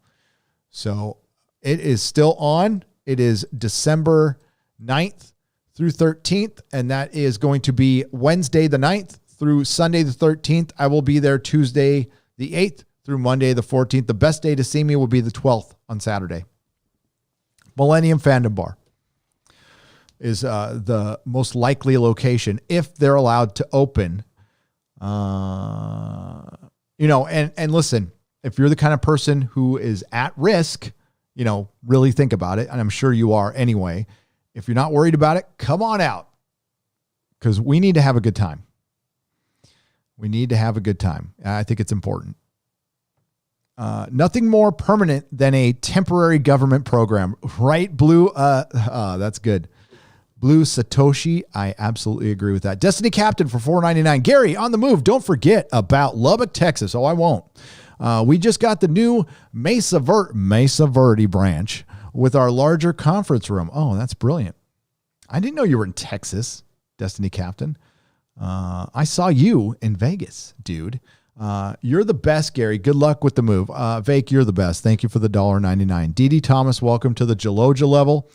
[SPEAKER 2] So It is still on. It is December 9th through 13th, and that is going to be Wednesday the 9th through Sunday the 13th. I will be there Tuesday the 8th through Monday the 14th. The best day to see me will be the 12th on Saturday. Millennium Fandom Bar is the most likely location if they're allowed to open. And listen, if you're the kind of person who is at risk, really think about it. And I'm sure you are anyway. If you're not worried about it, come on out, because we need to have a good time. We need to have a good time. I think it's important. Nothing more permanent than a temporary government program, right? Blue. That's good. Blue Satoshi. I absolutely agree with that. Destiny Captain for $4.99. Gary on the move. Don't forget about Lubbock, Texas. Oh, I won't. We just got the new Mesa Verde branch with our larger conference room. Oh, that's brilliant. I didn't know you were in Texas, Destiny Captain. I saw you in Vegas, dude. You're the best, Gary. Good luck with the move. Vake, you're the best. Thank you for the $1.99. DD Thomas, welcome to the Jaloja level.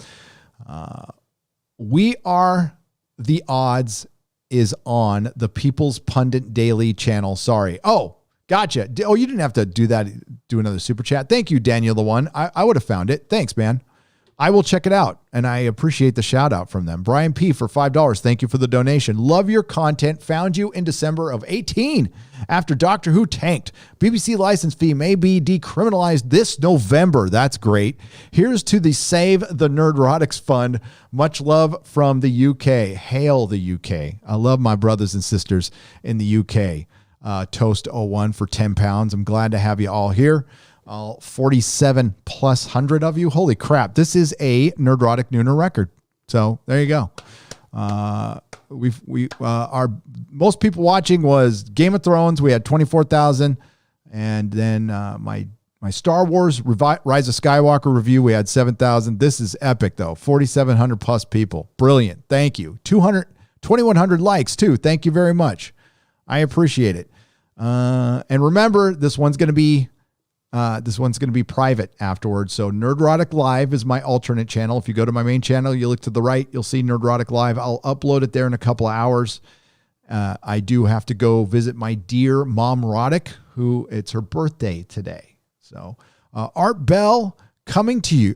[SPEAKER 2] We Are the Odds is on the People's Pundit Daily channel. Sorry. Oh, gotcha. Oh, you didn't have to do that. Do another super chat. Thank you, Daniel the One. I would have found it. Thanks, man. I will check it out, and I appreciate the shout out from them. Brian P. for $5. Thank you for the donation. Love your content. Found you in December of 2018 after Doctor Who tanked. BBC license fee may be decriminalized this November. That's great. Here's to the Save the Nerdrotics Fund. Much love from the UK. Hail the UK. I love my brothers and sisters in the UK. Toast01 for £10. I'm glad to have you all here. 47 plus 100 of you. Holy crap. This is a Nerdrotic Nooner record. So there you go. Our most people watching was Game of Thrones. We had 24,000. And then my Star Wars Rise of Skywalker review, we had 7,000. This is epic though. 4,700 plus people. Brilliant. Thank you. 2,100 likes too. Thank you very much. I appreciate it. And remember, this one's going to be private afterwards. So Nerdrotic Live is my alternate channel. If you go to my main channel, you look to the right, you'll see Nerdrotic Live. I'll upload it there in a couple of hours. I do have to go visit my dear mom Roddick, who it's her birthday today. So Art Bell coming to you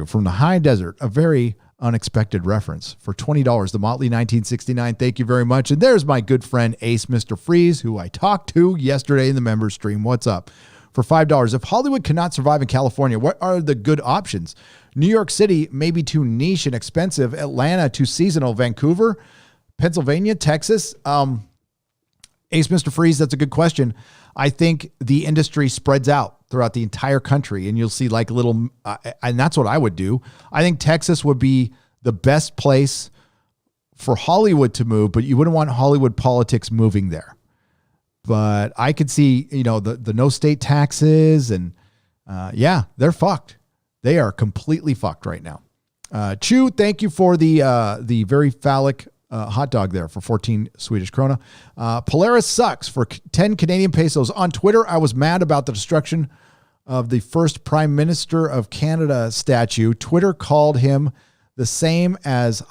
[SPEAKER 2] from the high desert, a very unexpected reference for $20. The Motley 1969. Thank you very much. And there's my good friend Ace Mr. Freeze, who I talked to yesterday in the members stream. What's up? For $5. If Hollywood cannot survive in California, what are the good options? New York City may be too niche and expensive. Atlanta too seasonal. Vancouver, Pennsylvania, Texas. Ace Mr. Freeze, that's a good question. I think the industry spreads out throughout the entire country, and you'll see like little, and that's what I would do. I think Texas would be the best place for Hollywood to move, but you wouldn't want Hollywood politics moving there. But I could see, the no state taxes and they're fucked. They are completely fucked right now. Chew, thank you for the very phallic hot dog there for 14 Swedish krona. Polaris sucks for 10 Canadian pesos. On Twitter, I was mad about the destruction of the first Prime Minister of Canada statue. Twitter called him the same as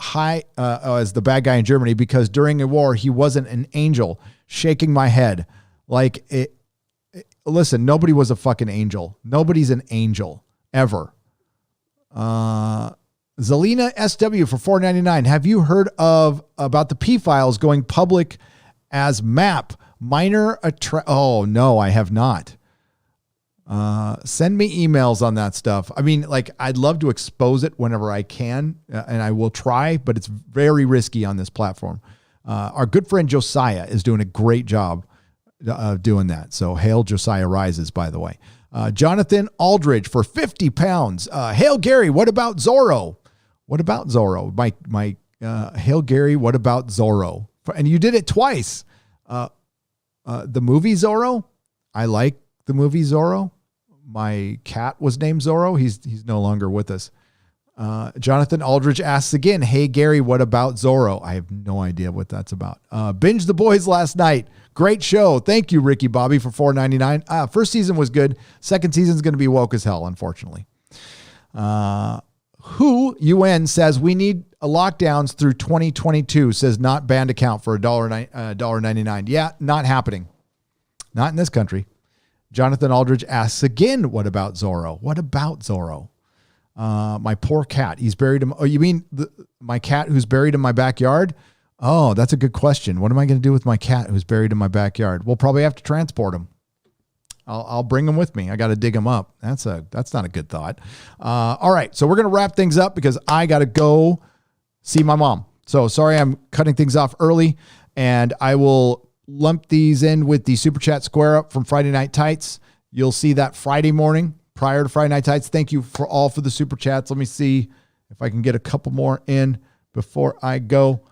[SPEAKER 2] as the bad guy in Germany because during a war, he wasn't an angel. Shaking my head. Listen, nobody was a fucking angel. Nobody's an angel ever. Zelina SW for $4.99. Have you heard about the P files going public as map? Oh no, I have not. Send me emails on that stuff. I mean, I'd love to expose it whenever I can, and I will try, but it's very risky on this platform. Our good friend Josiah is doing a great job of doing that. So hail Josiah Rises, by the way. Jonathan Aldridge for £50. Hail Gary, what about Zorro? What about Zorro? My hail Gary, what about Zorro? And you did it twice. The movie Zorro, I like the movie Zorro. My cat was named Zorro. He's no longer with us. Jonathan Aldridge asks again, hey, Gary, what about Zorro? I have no idea what that's about. Binge the Boys last night. Great show. Thank you, Ricky Bobby, for $4.99. First season was good. Second season is going to be woke as hell, unfortunately. Who UN says we need lockdowns through 2022, says not banned account for $1.99. Yeah, not happening. Not in this country. Jonathan Aldridge asks again, what about Zorro? What about Zorro? My poor cat. He's buried in. Oh, you mean my cat who's buried in my backyard? Oh, that's a good question. What am I going to do with my cat who's buried in my backyard? We'll probably have to transport him. I'll bring him with me. I got to dig him up. That's not a good thought. All right. So we're going to wrap things up because I got to go see my mom. So sorry, I'm cutting things off early, and I will lump these in with the Super Chat Square Up from Friday Night Tights. You'll see that Friday morning prior to Friday Night Tights. Thank you for the Super Chats. Let me see if I can get a couple more in before I go.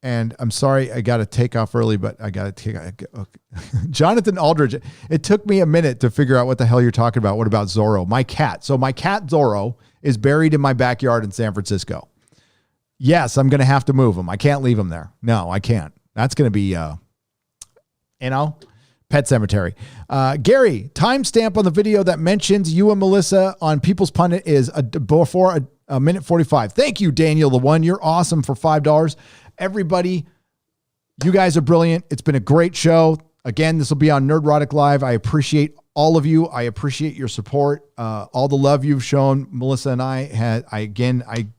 [SPEAKER 2] And I'm sorry, I got to take off early, but I got to take. Okay. Jonathan Aldridge, it took me a minute to figure out what the hell you're talking about. What about Zorro? My cat. So my cat Zorro is buried in my backyard in San Francisco. Yes, I'm going to have to move him. I can't leave him there. No, I can't. That's going to be, Pet Cemetery. Gary, timestamp on the video that mentions you and Melissa on People's Pundit is before a minute 45. Thank you, Daniel the One. You're awesome for $5. Everybody, you guys are brilliant. It's been a great show. Again, this will be on Nerdrotic Live. I appreciate all of you. I appreciate your support. All the love you've shown. Melissa and I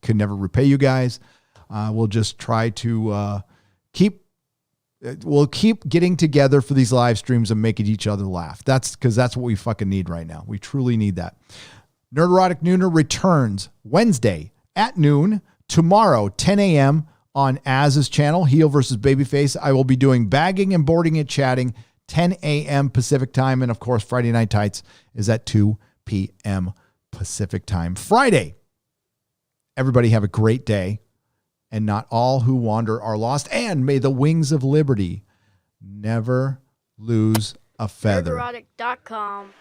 [SPEAKER 2] could never repay you guys. We'll just try to we'll keep getting together for these live streams and making each other laugh. That's what we fucking need right now. We truly need that. Nerdrotic Nooner returns Wednesday at noon. Tomorrow, 10 a.m. on Az's channel, Heel versus Babyface. I will be doing bagging and boarding and chatting, 10 a.m. Pacific time. And of course, Friday Night Tights is at 2 p.m. Pacific time. Friday. Everybody have a great day. And not all who wander are lost. And may the wings of liberty never lose a feather.
[SPEAKER 7] Nerdrotic.com.